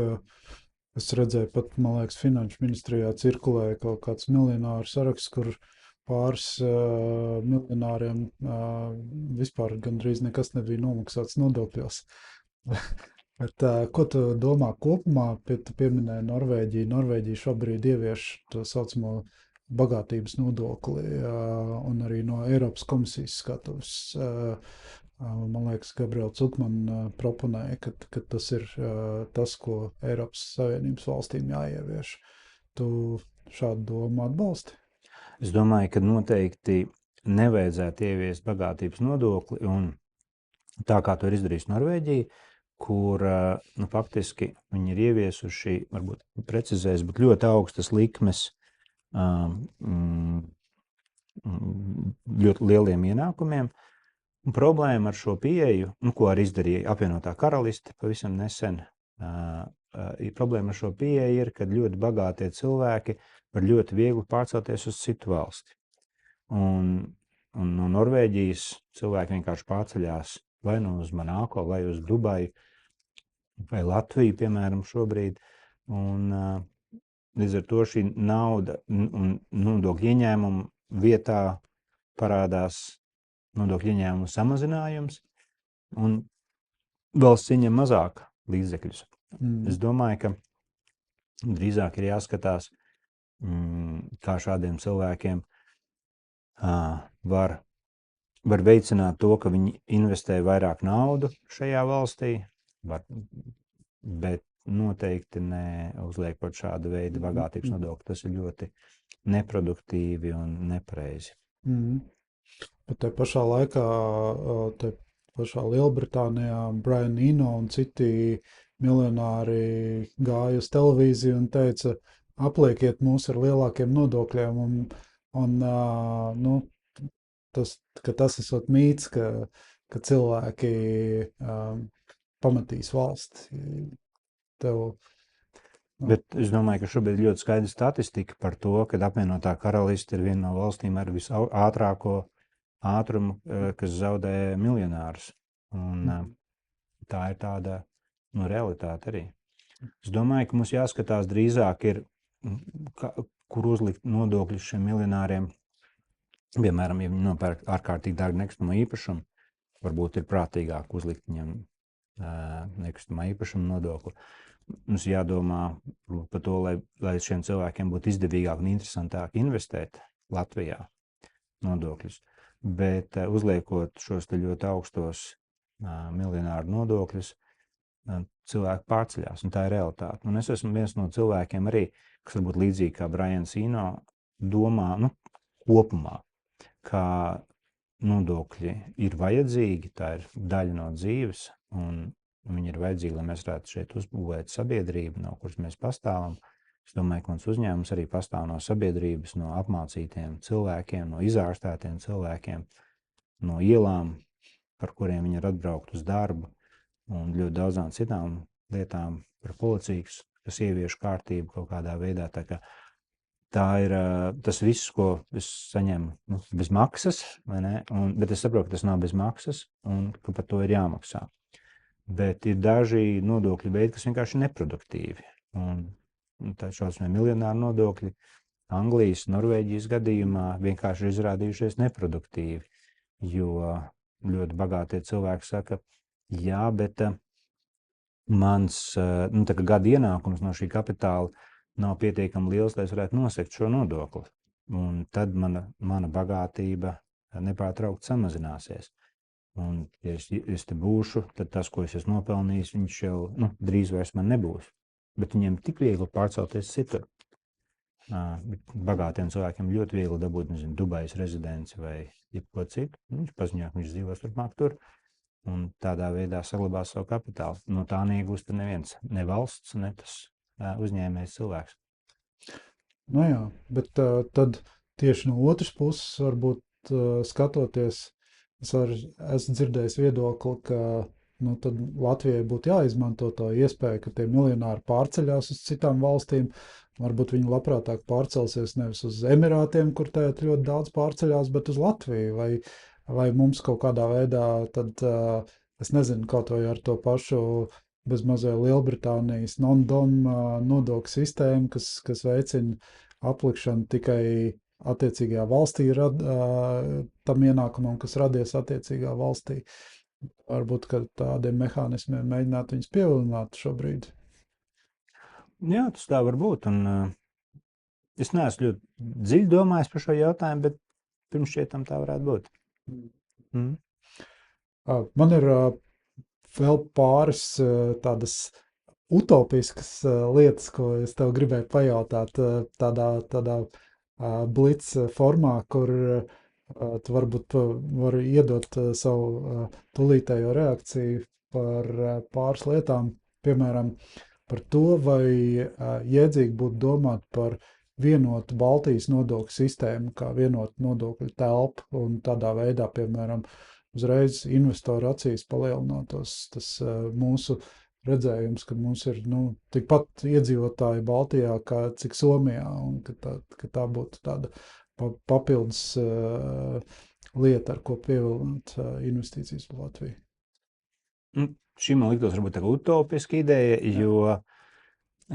es redzēju pat, man liekas, Finanšu ministrijā cirkulēja kaut kāds miljonāru saraksts, kur pāris miljonāriem vispār gandrīz nekas nebija nomaksāts nodokļos. Bet, ko tu domā kopumā? Tu pieminēji Norvēģiju. Norvēģija šobrīd ievieš to saucamo bagātības nodokli, un arī no Eiropas komisijas skatuves. Man liekas, Gabriela Cukman proponēja, ka tas ir tas, ko Eiropas Savienības valstīm jāievieš. Tu šādu domu atbalsti? Es domāju, ka noteikti nevajadzētu ieviest bagātības nodokli, un tā kā to ir izdarījusi Norvēģija, kur faktiski viņi ir ieviesuši, varbūt precizēs, bet ļoti augstas likmes ļoti lieliem ienākumiem. Un problēma ar šo pieeju, ko arī izdarīja apvienotā karaliste pavisam nesen, problēma ar šo pieeju ir, ka ļoti bagātie cilvēki var ļoti viegli pārcelties uz citu valsti. Un no Norvēģijas cilvēki vienkārši pārceļās vai nu uz Monako, vai uz Dubaju, vai Latviju, piemēram, šobrīd. Un līdz ar to šī nauda un nodokļu ieņēmumu vietā parādās nodokļu ieņēmumu samazinājums, un valsts ieņem mazāk līdzekļus. Es domāju, ka drīzāk ir jāskatās, kā šādiem cilvēkiem var veicināt to, ka viņi investē vairāk naudu šajā valstī, bet noteikti neuzliekot šādu veidu bagātības nodokli. Tas ir ļoti neproduktīvi un nepareizi. Bet te pašā laikā, te pašā Lielbritānijā, Brian Eno un citi miljonāri gāja uz televīziju un teica, apliekiet mūs ar lielākiem nodokļiem, un tas esot mīts, ka cilvēki pamatīs valsti. Bet es domāju, ka šobrīd ir ļoti skaidra statistika par to, ka apvienotā karaliste ir viena no valstīm ar visātrāko ātrumu, kas zaudē miljonārus. Un tā ir tāda realitāte arī. Es domāju, ka mums jāskatās drīzāk ir, kur uzlikt nodokļus šiem miljonāriem. Piemēram, ja viņi nopērk ārkārtīgi dārgu nekustamo īpašumu, varbūt ir prātīgāk uzlikt viņam nekustamā īpašuma nodokli. Mums jādomā par to, lai šiem cilvēkiem būtu izdevīgāk un interesantāk investēt Latvijā nodokļus. Bet uzliekot šos te ļoti augstos miljonāru nodokļus, cilvēki pārceļās, un tā ir realitāte. Un es esmu viens no cilvēkiem arī, kas varbūt līdzīgi kā Brians Eno domā, kopumā, ka nodokļi ir vajadzīgi, tā ir daļa no dzīves, un viņi ir vajadzīgi, lai mēs varētu šeit uzbūvēt sabiedrību, no kuras mēs pastāvam. Es domāju, ka mans uzņēmums arī pastāv no sabiedrības, no apmācītiem cilvēkiem, no izārstētiem cilvēkiem, no ielām, par kuriem viņi ir atbraukt uz darbu, un ļoti daudzām citām lietām par policiju, kas ievieš kārtību kaut kādā veidā. Tā ir tas viss, ko es saņemu bez maksas, vai ne? Bet es saprotu, ka tas nav bez maksas un ka par to ir jāmaksā. Bet ir daži nodokļu veidi, kas vienkārši ir neproduktīvi. Tā šāds miljonāru nodokļi Anglijas, Norvēģijas gadījumā vienkārši ir izrādījušies neproduktīvi, jo ļoti bagātie cilvēki saka, jā, bet mans gada ienākums no šī kapitāla nav pietiekami liels, lai es varētu nosekt šo nodokli. Un tad mana bagātība nepārtraukti samazināsies. Un, ja es te būšu, tad tas, ko es esmu nopelnījis, viņš jau drīz vairs man nebūs. Bet viņiem tik viegli pārcelties citur. Bagātiem cilvēkiem ļoti viegli dabūt, Dubajas rezidenci vai jebko citu. Viņš paziņo, ka viņš dzīvos turpmāk tur. Un tādā veidā saglabās savu kapitālu. No tā neiegūst neviens, ne valsts, ne tas uzņēmējs cilvēks. Nu jā, bet tad tieši no otras puses varbūt skatoties, es esmu dzirdējis viedokli, ka tad Latvijai būtu jāizmanto tā iespēja, ka tie miljonāri pārceļās uz citām valstīm. Varbūt viņi labprātāk pārcelsies nevis uz Emirātiem, kur tagad ļoti daudz pārceļās, bet uz Latviju. vai mums kaut kādā veidā tad, es nezinu, kaut vai ar to pašu bezmazliet Lielbritānijas non-dom nodokļu sistēmu, kas veicina aplikšanu tikai attiecīgajā valstī tam ienākumam, kas radies attiecīgā valstī. Varbūt, ka tādiem mehānismiem mēģināt viņus pievilināt šobrīd. Jā, tas tā var būt. Un, es neesmu ļoti dziļi domājis par šo jautājumu, bet pirms šķietam tā varētu būt. Man ir vēl pāris tādas utopiskas lietas, ko es tev gribēju pajautāt tādā blitz formā, kur tu varbūt vari iedot savu tūlītējo reakciju par pāris lietām, piemēram, par to, vai jēdzīgi būtu domāt par vienotu Baltijas nodokļu sistēmu, kā vienotu nodokļu telpu, un tādā veidā, piemēram, uzreiz investoru acīs palielinātos tas mūsu redzējums, ka mums ir tikpat iedzīvotāji Baltijā, kā cik Somijā, un ka tā būtu tāda papildus lieta, ar ko pievilināt investīcijas uz Latviju. Šī man liktos varbūt tā utopiska ideja, jo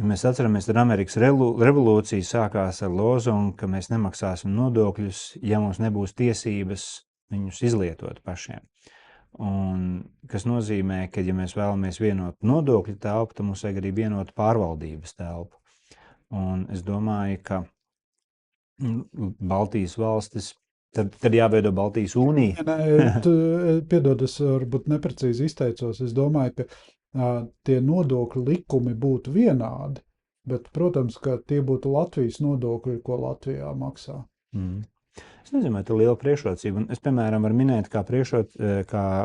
mēs atceramies, ka Amerikas revolūcija sākās ar lozungu, ka mēs nemaksāsim nodokļus, ja mums nebūs tiesības viņus izlietot pašiem. Un, kas nozīmē, ka, ja mēs vēlamies vienotu nodokļu telpu, tad mums vajag arī vienotu pārvaldības telpu. Un es domāju, ka Baltijas valstis, tad jāveido Baltijas unija. Piedod, es varbūt neprecīzi izteicos. Es domāju, ka tie nodokļu likumi būtu vienādi, bet, protams, ka tie būtu Latvijas nodokļi, ko Latvijā maksā. Es nezinu, vai tā ir liela priekšrocība. Es, piemēram, varu minēt kā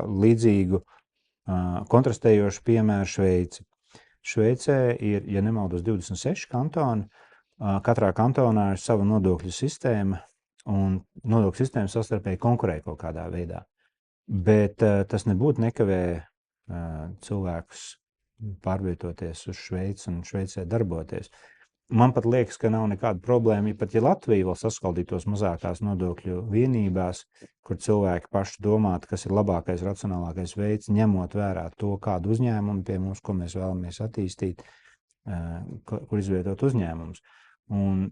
līdzīgu kontrastējošu piemēru Šveici. Šveicē ir, ja nemaldos, 26 kantoni. Katrā kantonā ir sava nodokļu sistēma, un nodokļu sistēma savstarpēji konkurē kaut kādā veidā. Bet tas nebūtu nekavē cilvēkus pārvietoties uz Šveici un Šveicē darboties. Man pat liekas, ka nav nekāda problēma, ja Latvija vēl saskaldītos mazākās nodokļu vienībās, kur cilvēki paši domātu, kas ir labākais, racionālākais veids, ņemot vērā to, kādu uzņēmumu pie mums, ko mēs vēlamies attīstīt, kur izvietot uzņēmumus. Un,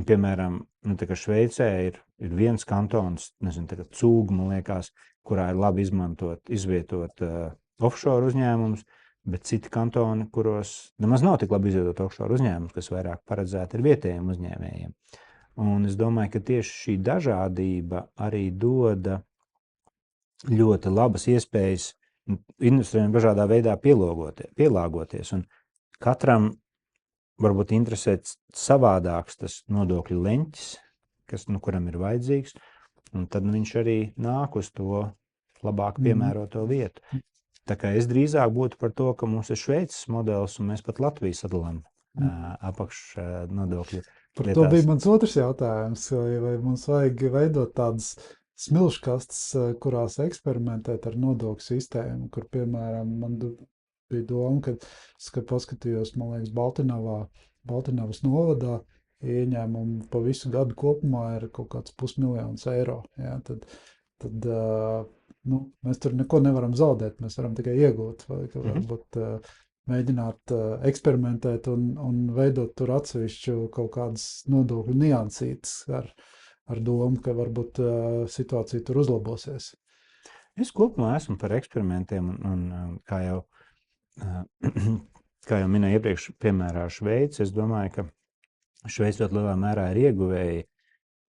piemēram, Šveicē ir viens kantons, Cūga, man liekas, kurā ir labi izvietot offshore uzņēmumus, bet citi kantoni, kuros nemaz nav tik labi izvietot offshore uzņēmumus, kas vairāk paredzēti ir vietējiem uzņēmējiem. Un es domāju, ka tieši šī dažādība arī doda ļoti labas iespējas industriem dažādā veidā pielāgoties. Un katram varbūt interesē savādāks tas nodokļu leņķis, kuram ir vajadzīgs, un tad viņš arī nāk uz to labāk piemēroto vietu. Tā kā es drīzāk būtu par to, ka mums ir Šveices modelis, un mēs pat Latviju sadalām apakš nodokļu lietās. Par to bija mans otrs jautājums, vai mums vajag veidot tādas smilškastes, kurās eksperimentēt ar nodokļu sistēmu, kur, piemēram, man bija doma, ka paskatījos, man liekas, Baltinavas novadā ieņēmumi pa visu gadu kopumā ir kaut kāds 500 000 eiro. Ja, tad mēs tur neko nevaram zaudēt, mēs varam tikai iegūt, vai varbūt mēģināt eksperimentēt un veidot tur atsevišķu kaut kādas nodokļu niansītes ar domu, ka varbūt situācija tur uzlabosies. Es kopumā esmu par eksperimentiem un kā jau minēju iepriekš piemērā Šveici, es domāju, ka Šveici ļoti lielā mērā ir ieguvēji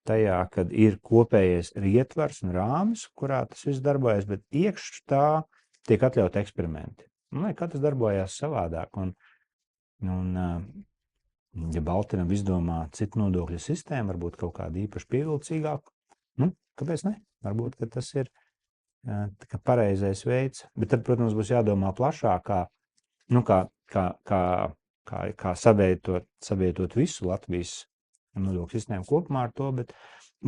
tajā, kad ir kopējais ietvars un rāmis, kurā tas viss darbojas, bet iekš tā tiek atļauti eksperimenti. Katrs darbojās savādāk. Un ja Baltinam izdomā citu nodokļu sistēmu, varbūt kaut kādu īpaši pievilcīgāku, kāpēc ne? Varbūt, ka tas ir pareizais veids. Bet tad, protams, būs jādomā plašāk, kā savietot visu Latvijas nodokļu sistēmu kopumā ar to, bet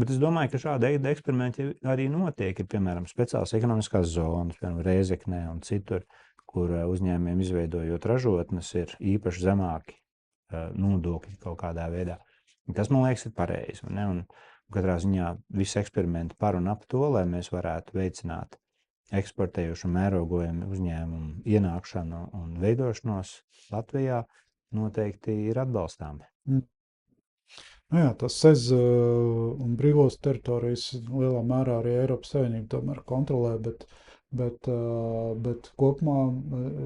es domāju, ka šāda eksperimenti arī notiek. Ir, piemēram, speciālas ekonomiskās zonas, piemēram, Rēzeknē un citur, kur uzņēmējiem izveidojot ražotnes ir īpaši zemāki nodokļi kaut kādā veidā. Tas, man liekas, ir pareizi. katrā ziņā visi eksperimenti par un ap to, lai mēs varētu veicināt eksportējošu mērogojumu uzņēmumu ienākšanu un veidošanos Latvijā, noteikti ir atbalstāmi. Nu jā, tas SEZ un brīvos teritorijas lielā mērā arī Eiropas Savienība tomēr kontrolē, bet kopumā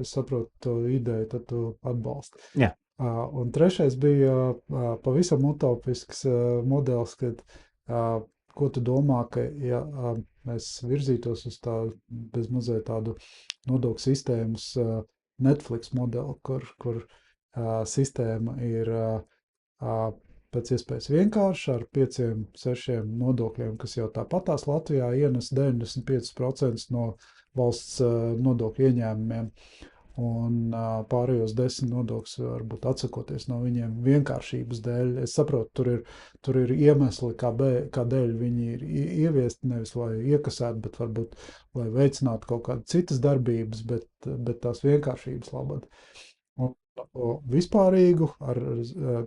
es saprotu to ideju, tad tu atbalsti. Jā. Un trešais bija pavisam utopisks modelis, kad ko tu domā, ka ja mēs virzītos uz tā bezmazliet tādu nodokļu sistēmas Netflix modeli, kur sistēma ir pēc iespējas vienkārši ar 5-6 nodokļiem, kas jau tāpatās Latvijā ienes 95% no valsts nodokļu ieņēmumiem. Un pārējos 10 nodokļus varbūt atsakoties no viņiem vienkāršības dēļ. Es saprotu, tur ir iemesli, kādēļ viņi ir ieviesti, nevis lai iekasētu, bet varbūt, lai veicinātu kaut kādas citas darbības, bet tās vienkāršības labad. Un vispārīgu,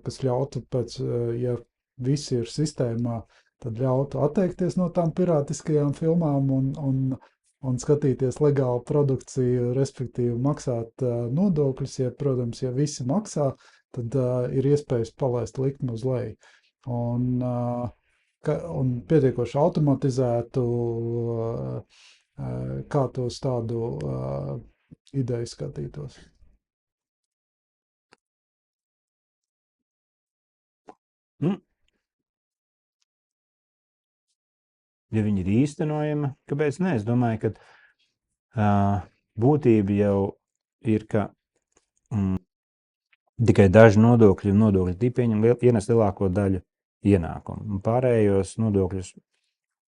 kas ļautu pēc, ja visi ir sistēmā, tad ļautu atteikties no tām pirātiskajām filmām un skatīties legālu produkciju, respektīvi maksāt nodokļus. Protams, ja visi maksā, tad ir iespējas palaist likmi uz leju. Un pietiekoši automatizētu, kā tos tādu ideju skatītos. Ja viņi ir īstenojami, kāpēc ne? Es domāju, ka būtība jau ir, ka tikai daži nodokļu tipi ienes lielāko daļu ienākumu. Pārējos nodokļus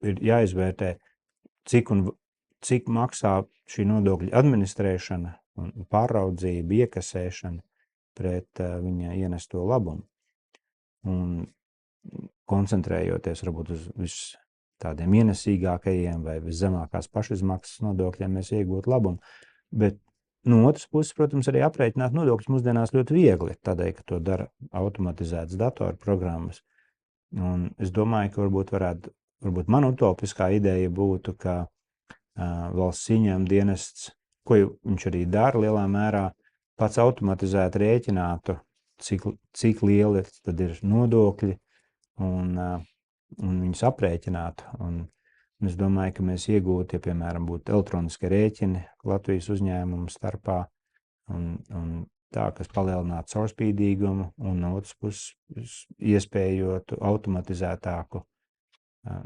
ir jāizvērtē, cik maksā šī nodokļa administrēšana un pāraudzība, iekasēšana pret viņa ienesto labumu. Un koncentrējoties varbūt uz tādiem ienesīgākajiem vai viszemākās pašizmaksas nodokļiem mēs iegūtu labumu. Bet no otras puses, protams, arī aprēķināt nodokļus mūsdienās ļoti viegli, tādēļ, ka to dara automatizētas datorprogrammas. Un es domāju, ka varbūt man utopiskā ideja būtu, ka valsts ieņēmuma dienests, ko viņš arī dara lielā mērā, pats automatizēti rēķinātu, cik lieli tad ir nodokļi un viņus aprēķinātu. Un es domāju, ka mēs iegūtu, ja, piemēram, būtu elektroniski rēķini Latvijas uzņēmumu starpā un tā, kas palielinātu caurspīdīgumu un no otras puses iespējotu automatizētāku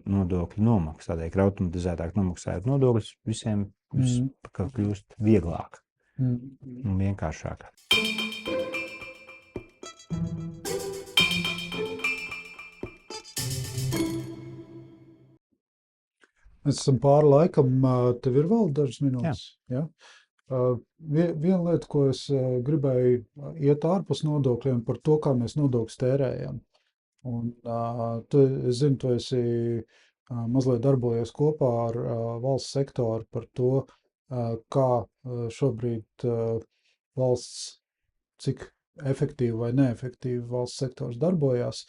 nodokļu nomaksu. Tādēļ, ka automatizētāk nomaksājot nodokļus, visiem kļūst vieglāk un vienkāršāk. Mēs esam pāri laikam, tev ir vēl dažas minūtes. Jā. Viena lieta, ko es gribēju iet ārpus nodokļiem par to, kā mēs nodokļus tērējam. Un es zinu, tu esi mazliet darbojies kopā ar valsts sektoru par to, kā šobrīd valsts, cik efektīvi vai neefektīvi valsts sektors darbojās.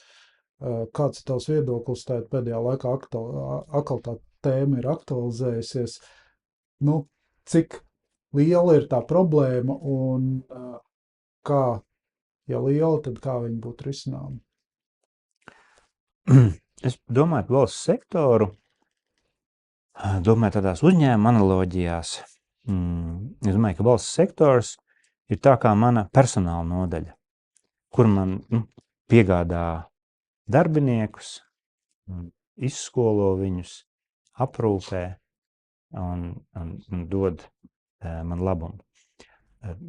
Kāds ir tavs viedoklis, tā pēdējā laikā atkal tā tēma ir aktualizējusies, cik liela ir tā problēma un kā, ja liela, tad kā viņa būtu risināma? Es domāju par valsts sektoru, domāju tādās uzņēmuma analoģijās. Es domāju, ka valsts sektors ir tā kā mana personāla nodaļa, kur man piegādā darbiniekus, izskolo viņus, aprūpē un dod man labumu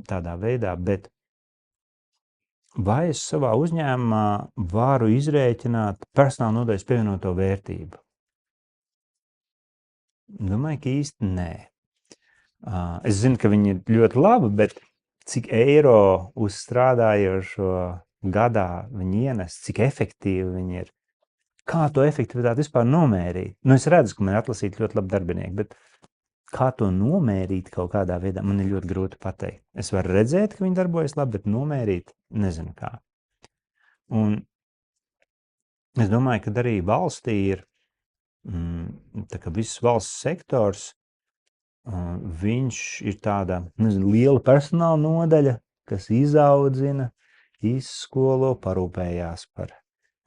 tādā veidā, bet vai es savā uzņēmumā varu izrēķināt personāla nodaļas pievienoto vērtību? Domāju, ka īsti nē. Es zinu, ka viņi ir ļoti labi, bet cik eiro uz strādājošo gadā viņi ienes, cik efektīvi viņi ir, kā to efektivitāti vispār nomērīt? Es redzu, ka man ir atlasīti ļoti labi darbinieki, bet kā to nomērīt kaut kādā veidā, man ir ļoti grūti pateikt. Es varu redzēt, ka viņi darbojas labi, bet nomērīt nezinu kā. Un Es domāju, ka arī valstī ir tā kā viss valsts sektors, viņš ir tāda liela personāla nodaļa, kas izaudzina, izskolo, parūpējās par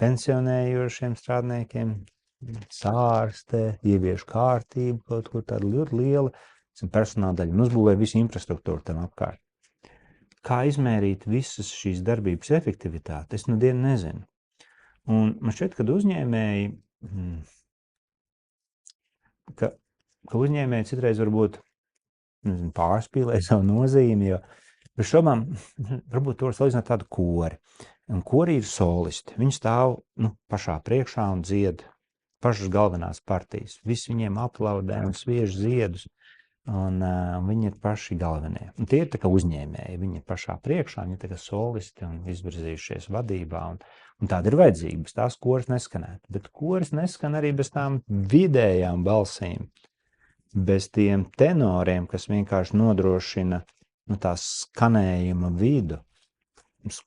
pensionējošiem strādniekiem, sārstē, ievieš kārtību, kaut kur tāda ļoti liela personāla daļa un uzbūvē visu infrastruktūru tam apkārt. Kā izmērīt visas šīs darbības efektivitāti, es nu dienu nezinu. Un man šķiet, ka uzņēmēji, ka uzņēmēji citreiz varbūt pārspīlē savu nozīmi, jo bez šobām varbūt to var salīdzināt tādu kori. Un kori ir solisti. Viņi stāv pašā priekšā un dzied pašas galvenās partijas. Visi viņiem aplaudē un sviež ziedus. Un viņi ir paši galvenie. Un tie ir tā kā uzņēmēji. Viņi ir pašā priekšā, viņi ir tā kā solisti un izvirzījušies vadībā. Un tāda ir vajadzīga, bez tās koris neskanētu. Bet koris neskan arī bez tām vidējām balsīm, bez tiem tenoriem, kas vienkārši nodrošina tā skanējuma vidu.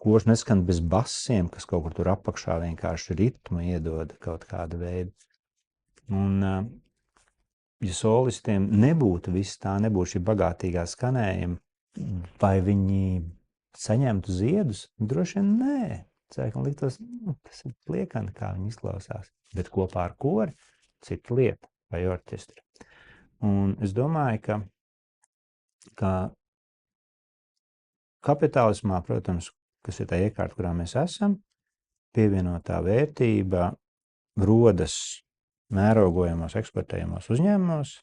Koris neskan bez basiem, kas kaut kur tur apakšā vienkārši ritmu iedod kaut kādu veidu. Un ja solistiem nebūtu viss tā, nebūtu šī bagātīgā skanējuma, vai viņi saņemtu ziedus? Droši vien nē. Cilvēkam liktos, tas ir pliekani, kā viņi izklausās. Bet kopā ar kori cita lieta vai orķestri. Un es domāju, ka kapitālismā, protams, kas ir tā iekārta, kurā mēs esam, pievienotā vērtība rodas mērogojamos, eksportējamos uzņēmumos,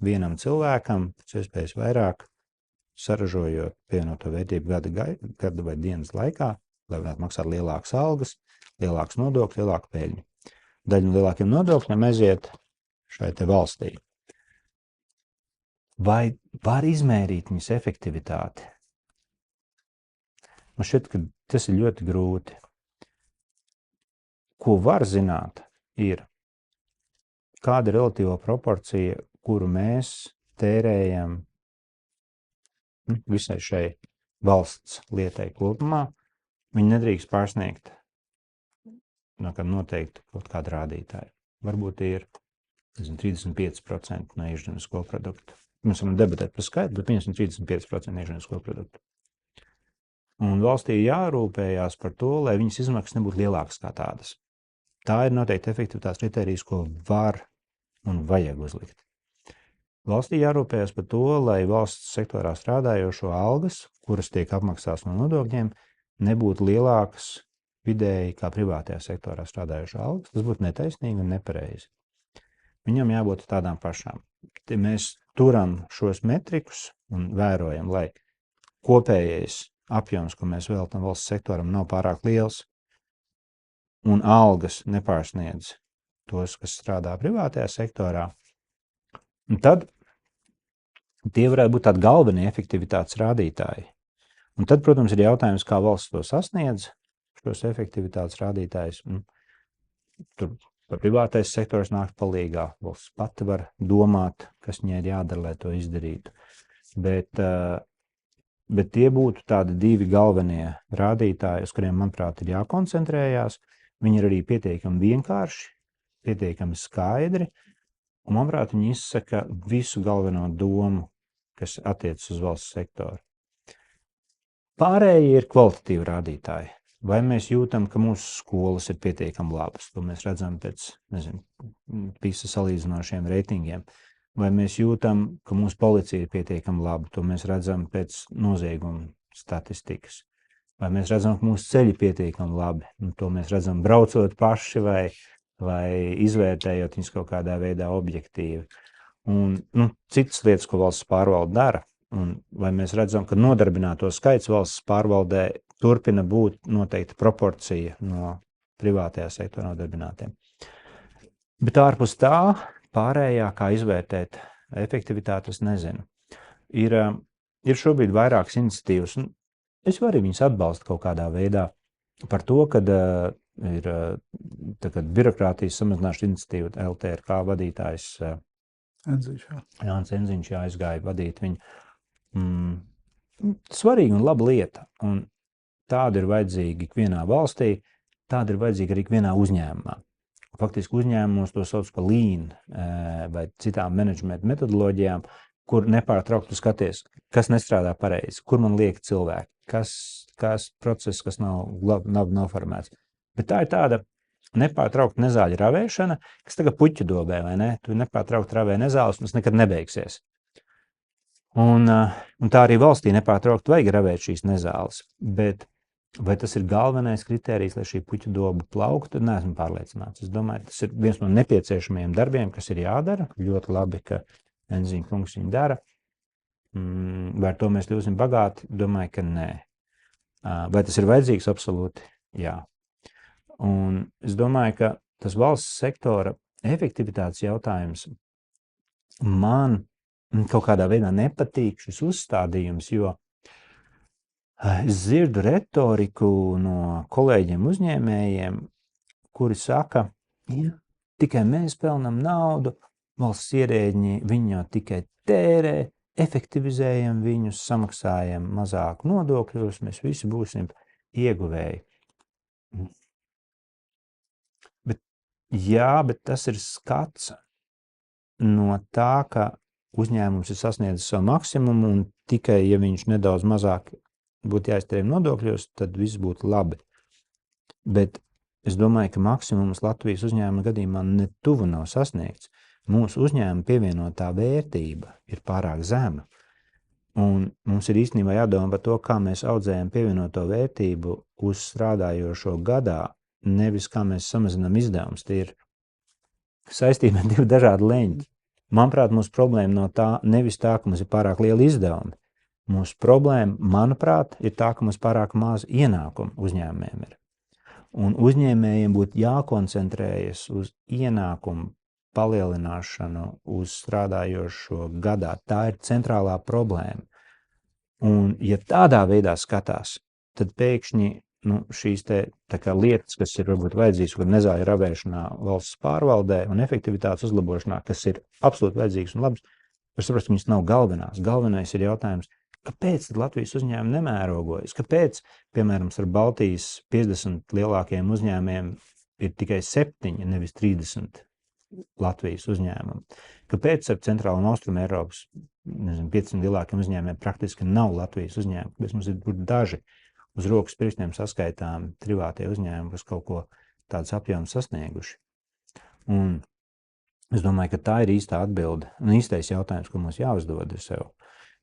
vienam cilvēkam, pēc iespējas vairāk, saražojot pievienoto vērtību gada vai dienas laikā, lai varētu maksāt lielākas algas, lielāks nodokļus, lielāku peļņu. Daļa no lielākiem nodokļiem aiziet šai te valstī. Vai var izmērīt viņas efektivitāti? Man šķiet, ka tas ir ļoti grūti. Ko var zināt, ir kāda ir relatīva proporcija, kuru mēs tērējam visai šai valsts lietai kopumā. Viņi nedrīkst pārsniegt noteikti kaut kādu rādītāju. Varbūt ir 35% no iekšzemes koprodukta. Mēs varam debatēt par skaitu, bet 35% no iekšzemes koprodukta. Un valstī jārūpējās par to, lai viņas izmaksas nebūtu lielākas kā tādas. Tā ir noteikti efektivitātes kriterijs, ko var un vajag uzlikt. Valstī jārūpējās par to, lai valsts sektorā strādājošo algas, kuras tiek apmaksātas no nodokļiem, nebūtu lielākas vidēji kā privātajā sektorā strādājošo algas. Tas būtu netaisnīgi un nepareizi. Viņam jābūt tādām pašām. Te mēs turam šos metrikus un vērojam, lai kopējais apjoms, ko mēs veltam valsts sektoram, nav pārāk liels un algas nepārsniedz tos, kas strādā privātajā sektorā. Un tad tie varētu būt tādi galvenie efektivitātes rādītāji. Un tad, protams, ir jautājums, kā valsts to sasniedz, šos efektivitātes rādītājus. Tur privātais sektors nāk palīgā. Valsts pati var domāt, kas viņai ir jādara, lai to izdarītu. Bet tie būtu tādi divi galvenie rādītāji, uz kuriem, manuprāt, ir jākoncentrējās. Viņi ir arī pietiekami vienkārši, pietiekami skaidri. Un, manuprāt, viņi izsaka visu galveno domu, kas attiecas uz valsts sektoru. Pārējie ir kvalitatīvi rādītāji. Vai mēs jūtam, ka mūsu skolas ir pietiekami labas? To mēs redzam pēc, PISA salīdzinošiem reitingiem. Vai mēs jūtam, ka mūsu policija ir pietiekami laba? To mēs redzam pēc nozieguma statistikas. Vai mēs redzam, ka mūsu ceļi ir pietiekami labi? To mēs redzam braucot paši vai izvērtējot viņus kaut kādā veidā objektīvi. Un citas lietas, ko valsts pārvalde dara, un vai mēs redzam, ka nodarbināto skaits valsts pārvaldē turpina būt noteikta proporcija no privātajā sektora nodarbinātiem. Bet ārpus tā, pārējā, kā izvērtēt efektivitāti, es nezinu. Ir šobrīd vairākas iniciatīvas, un es varu viņus atbalstīt kaut kādā veidā par to, kad ir birokrātijas samazināšanas iniciatīva LTRK vadītājs Jānis Enziņš aizgāja vadīt viņu. Svarīga un laba lieta, un tāda ir vajadzīga ikvienā valstī, tāda ir vajadzīga arī vienā uzņēmumā. Faktiski uzņēmumos to sauc par lean vai citām menedžmenta metodoloģijām, kur nepārtraukti skaties, kas nestrādā pareizi, kur man liek cilvēki, kas process, kas nav formēts. Bet tā ir tāda nepārtraukta nezāļu ravēšana, kas tagad puķu dobē, vai ne? Tu nepārtraukti ravē nezāles, un tas nekad nebeigsies. Un tā arī valstī nepārtraukti vajag ravēt šīs nezāles. Bet vai tas ir galvenais kritērijs, lai šī puķu doba plauktu, tad neesmu pārliecināts. Es domāju, tas ir viens no nepieciešamajiem darbiem, kas ir jādara. Ļoti labi, ka enzīmu kungs viņu dara. Vai ar to mēs kļūsim bagāti? Domāju, ka nē. Vai tas ir vajadzīgs? Absolūti, jā. Un es domāju, ka tas valsts sektora efektivitātes jautājums man kaut kādā veidā nepatīk šis uzstādījums, jo es dzirdu retoriku no kolēģiem uzņēmējiem, kuri saka, ja tikai mēs pelnam naudu, valsts ierēģi viņi jau tikai tērē, efektivizējam viņus, samaksājam mazāk nodokļos, mēs visi būsim ieguvēji. Jā, bet tas ir skats no tā, ka uzņēmums ir sasniedzis savu maksimumu un tikai, ja viņš nedaudz mazāk būtu jāiztērē nodokļos, tad viss būtu labi. Bet es domāju, ka maksimums Latvijas uzņēmuma gadījumā ne tuvu nav sasniegts. Mūsu uzņēmuma pievienotā vērtība ir pārāk zema. Un mums ir īstenībā jādomā par to, kā mēs audzējam pievienoto vērtību uz strādājošo gadā, nevis kā mēs samazinām izdevumus. Tie ir saistība ar divi dažādi leņķi. Manuprāt, mūsu problēma no tā nevis tā, ka mums ir pārāk lieli izdevumi. Mūsu problēma, manuprāt, ir tā, ka mums pārāk maz ienākumu uzņēmējiem ir. Un uzņēmējiem būtu jākoncentrējas uz ienākumu palielināšanu uz strādājošo gadā. Tā ir centrālā problēma. Un ja tādā veidā skatās, tad pēkšņi šīs lietas, kas ir varbūt vajadzīgas, kur nezāļu ravēšanā, valsts pārvaldē un efektivitātes uzlabošanā, kas ir absolūti vajadzīgas un labas, var saprast, ka viņas nav galvenās. Galvenais ir jautājums, kāpēc tad Latvijas uzņēmumi nemērogojas? Kāpēc, piemēram, ar Baltijas 50 lielākajiem uzņēmiem ir tikai 7, nevis 30 Latvijas uzņēmumi? Kāpēc ar Centrālu un Austrumu Eiropas 500 lielākiem uzņēmiem praktiski nav Latvijas uzņēmumi? Kāpēc mums ir daži uz rokas pirkstiem saskaitām privātie uzņēmumi, kas kaut ko tādus apjomus sasnieguši. Un es domāju, ka tā ir īstā atbilde un īstais jautājums, ko mums jāuzdod sev.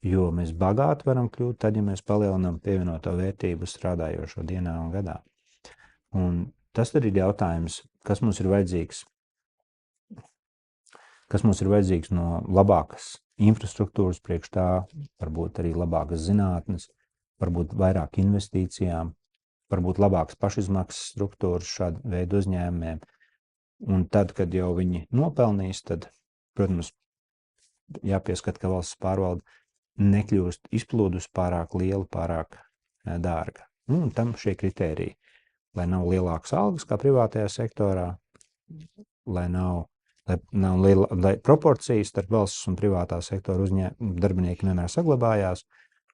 Jo mēs bagāti varam kļūt tad, ja mēs palielinām pievienoto vērtību strādājošo dienā un gadā. Un tas tad ir jautājums, kas mums ir vajadzīgs. Kas mums ir vajadzīgs no labākas infrastruktūras priekš tā, varbūt arī labākas zinātnes, varbūt vairāk investīcijām, varbūt labākas pašizmaksas struktūras šādu veidu uzņēmumiem. Un tad, kad jau viņi nopelnīs, tad, protams, jāpieskat, ka valsts pārvalde nekļūst izplūdus pārāk liela, pārāk dārga. Un tam šie kritēriji, lai nav lielākas algas kā privātajā sektorā, lai proporcijas starp valsts un privātā sektora darbinieki vienmēr saglabājās,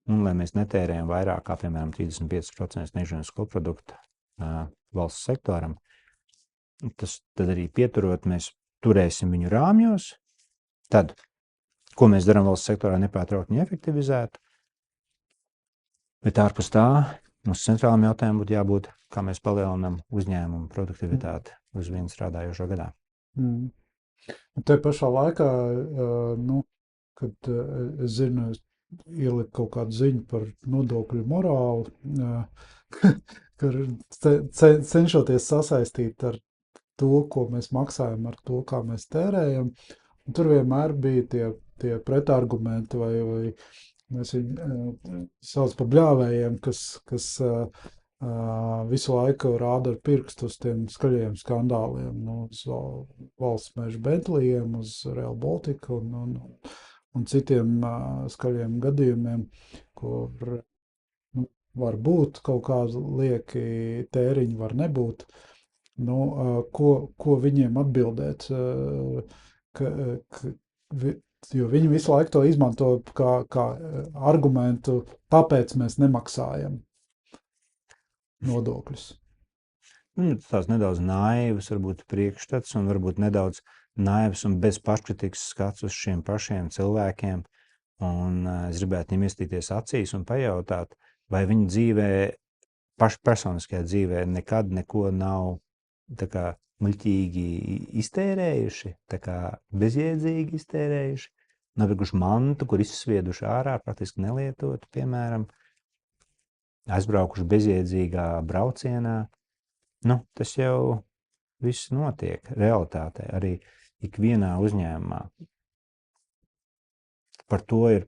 un lai mēs netērējam vairāk kā, piemēram, 35% iekšzemes koprodukta valsts sektoram, tad arī pieturot, mēs turēsim viņu rāmjos. Tad, ko mēs darām valsts sektorā, nepārtraukti viņu efektivizēt, bet ārpus tā, mums centrālam jautājumam būtu jābūt, kā mēs palielinām uzņēmumu produktivitāti uz vienu strādājošo gadā. Te pašā laikā, kad es zinu, ielikt kaut kādu ziņu par nodokļu morāli, cenšoties sasaistīt ar to, ko mēs maksājam, ar to, kā mēs tērējam. Un tur vienmēr bija tie pretargumenti, vai mēs viņu sauc par bļāvējiem, kas visu laiku rāda ar pirkstu uz tiem skaļajiem skandāliem, uz valsts meža Bentleyiem, uz Real Baltica un citiem skaļiem gadījumiem, kur var būt kaut kādi lieki tēriņi, var nebūt. Ko viņiem atbildēt? Jo viņi visu laiku to izmanto kā argumentu, tāpēc mēs nemaksājam nodokļus. tās nedaudz naivas, varbūt priekšstats un varbūt nedaudz naivs un bez paškritikas skats uz šiem pašiem cilvēkiem. Un es gribētu viņiem iestīties acīs un pajautāt, vai viņa dzīvē, personiskajā dzīvē nekad neko nav tā kā muļķīgi iztērējuši, tā kā bezjēdzīgi iztērējuši, nopirkuši mantu, kur izsvieduši ārā, praktiski nelietot, piemēram, aizbraukuši bezjēdzīgā braucienā. Nu, tas jau viss notiek realitātē, arī ikvienā uzņēmumā. Par to ir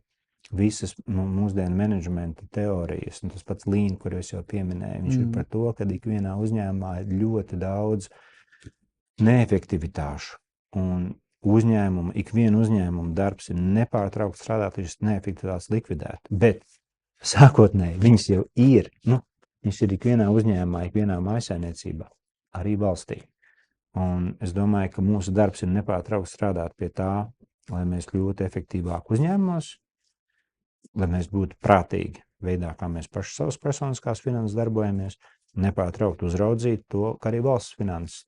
visas mūsdienu menedžmenta teorijas, un tas pats Lean, kur es jau pieminēju, viņš ir par to, ka ikvienā uzņēmumā ir ļoti daudz neefektivitāšu, un ikvienu uzņēmumu darbs ir nepārtraukt strādāt, viņš neefektivitātes likvidēt, bet sākotnēji viņas jau ir, viņš ir ikvienā uzņēmumā, ikvienā mājsaimniecībā, arī valstī. Un es domāju, ka mūsu darbs ir nepārtraukt strādāt pie tā, lai mēs kļūtu efektīvāk uzņēmumos, lai mēs būtu prātīgi veidā, kā mēs paši savas personiskās finanses darbojamies, nepārtraukt uzraudzīt to, ka arī valsts finanses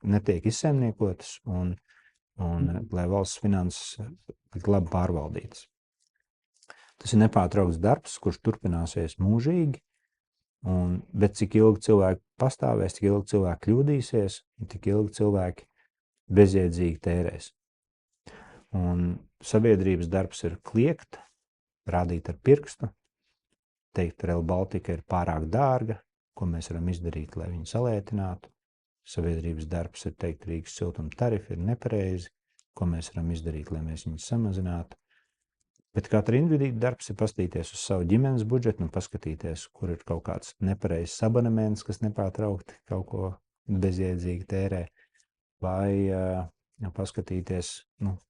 netiek izsaimniekotas un lai valsts finanses tik labi pārvaldītas. Tas ir nepārtraukts darbs, kurš turpināsies mūžīgi, bet cik ilgi cilvēki pastāvēs, cik ilgi cilvēki kļūdīsies, tik ilgi cilvēki bezjēdzīgi tērēs. Un sabiedrības darbs ir kliegt, rādīt ar pirkstu, teikt, Rail Baltica ir pārāk dārga, ko mēs varam izdarīt, lai viņu salētinātu. Sabiedrības darbs ir teikt, Rīgas siltuma tarifi ir nepareizi, ko mēs varam izdarīt, lai mēs viņus samazinātu. Bet katra individu darbs ir paskatīties uz savu ģimenes budžetu un paskatīties, kur ir kaut kāds nepareizs abonements, kas nepārtraukti kaut ko bezjēdzīgi tērē, vai paskatīties,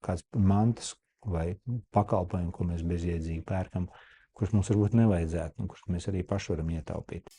kāds mantas vai pakalpojumi, ko mēs bezjēdzīgi pērkam, kurus mums varbūt nevajadzētu, kurus mēs arī paši varam ietaupīt.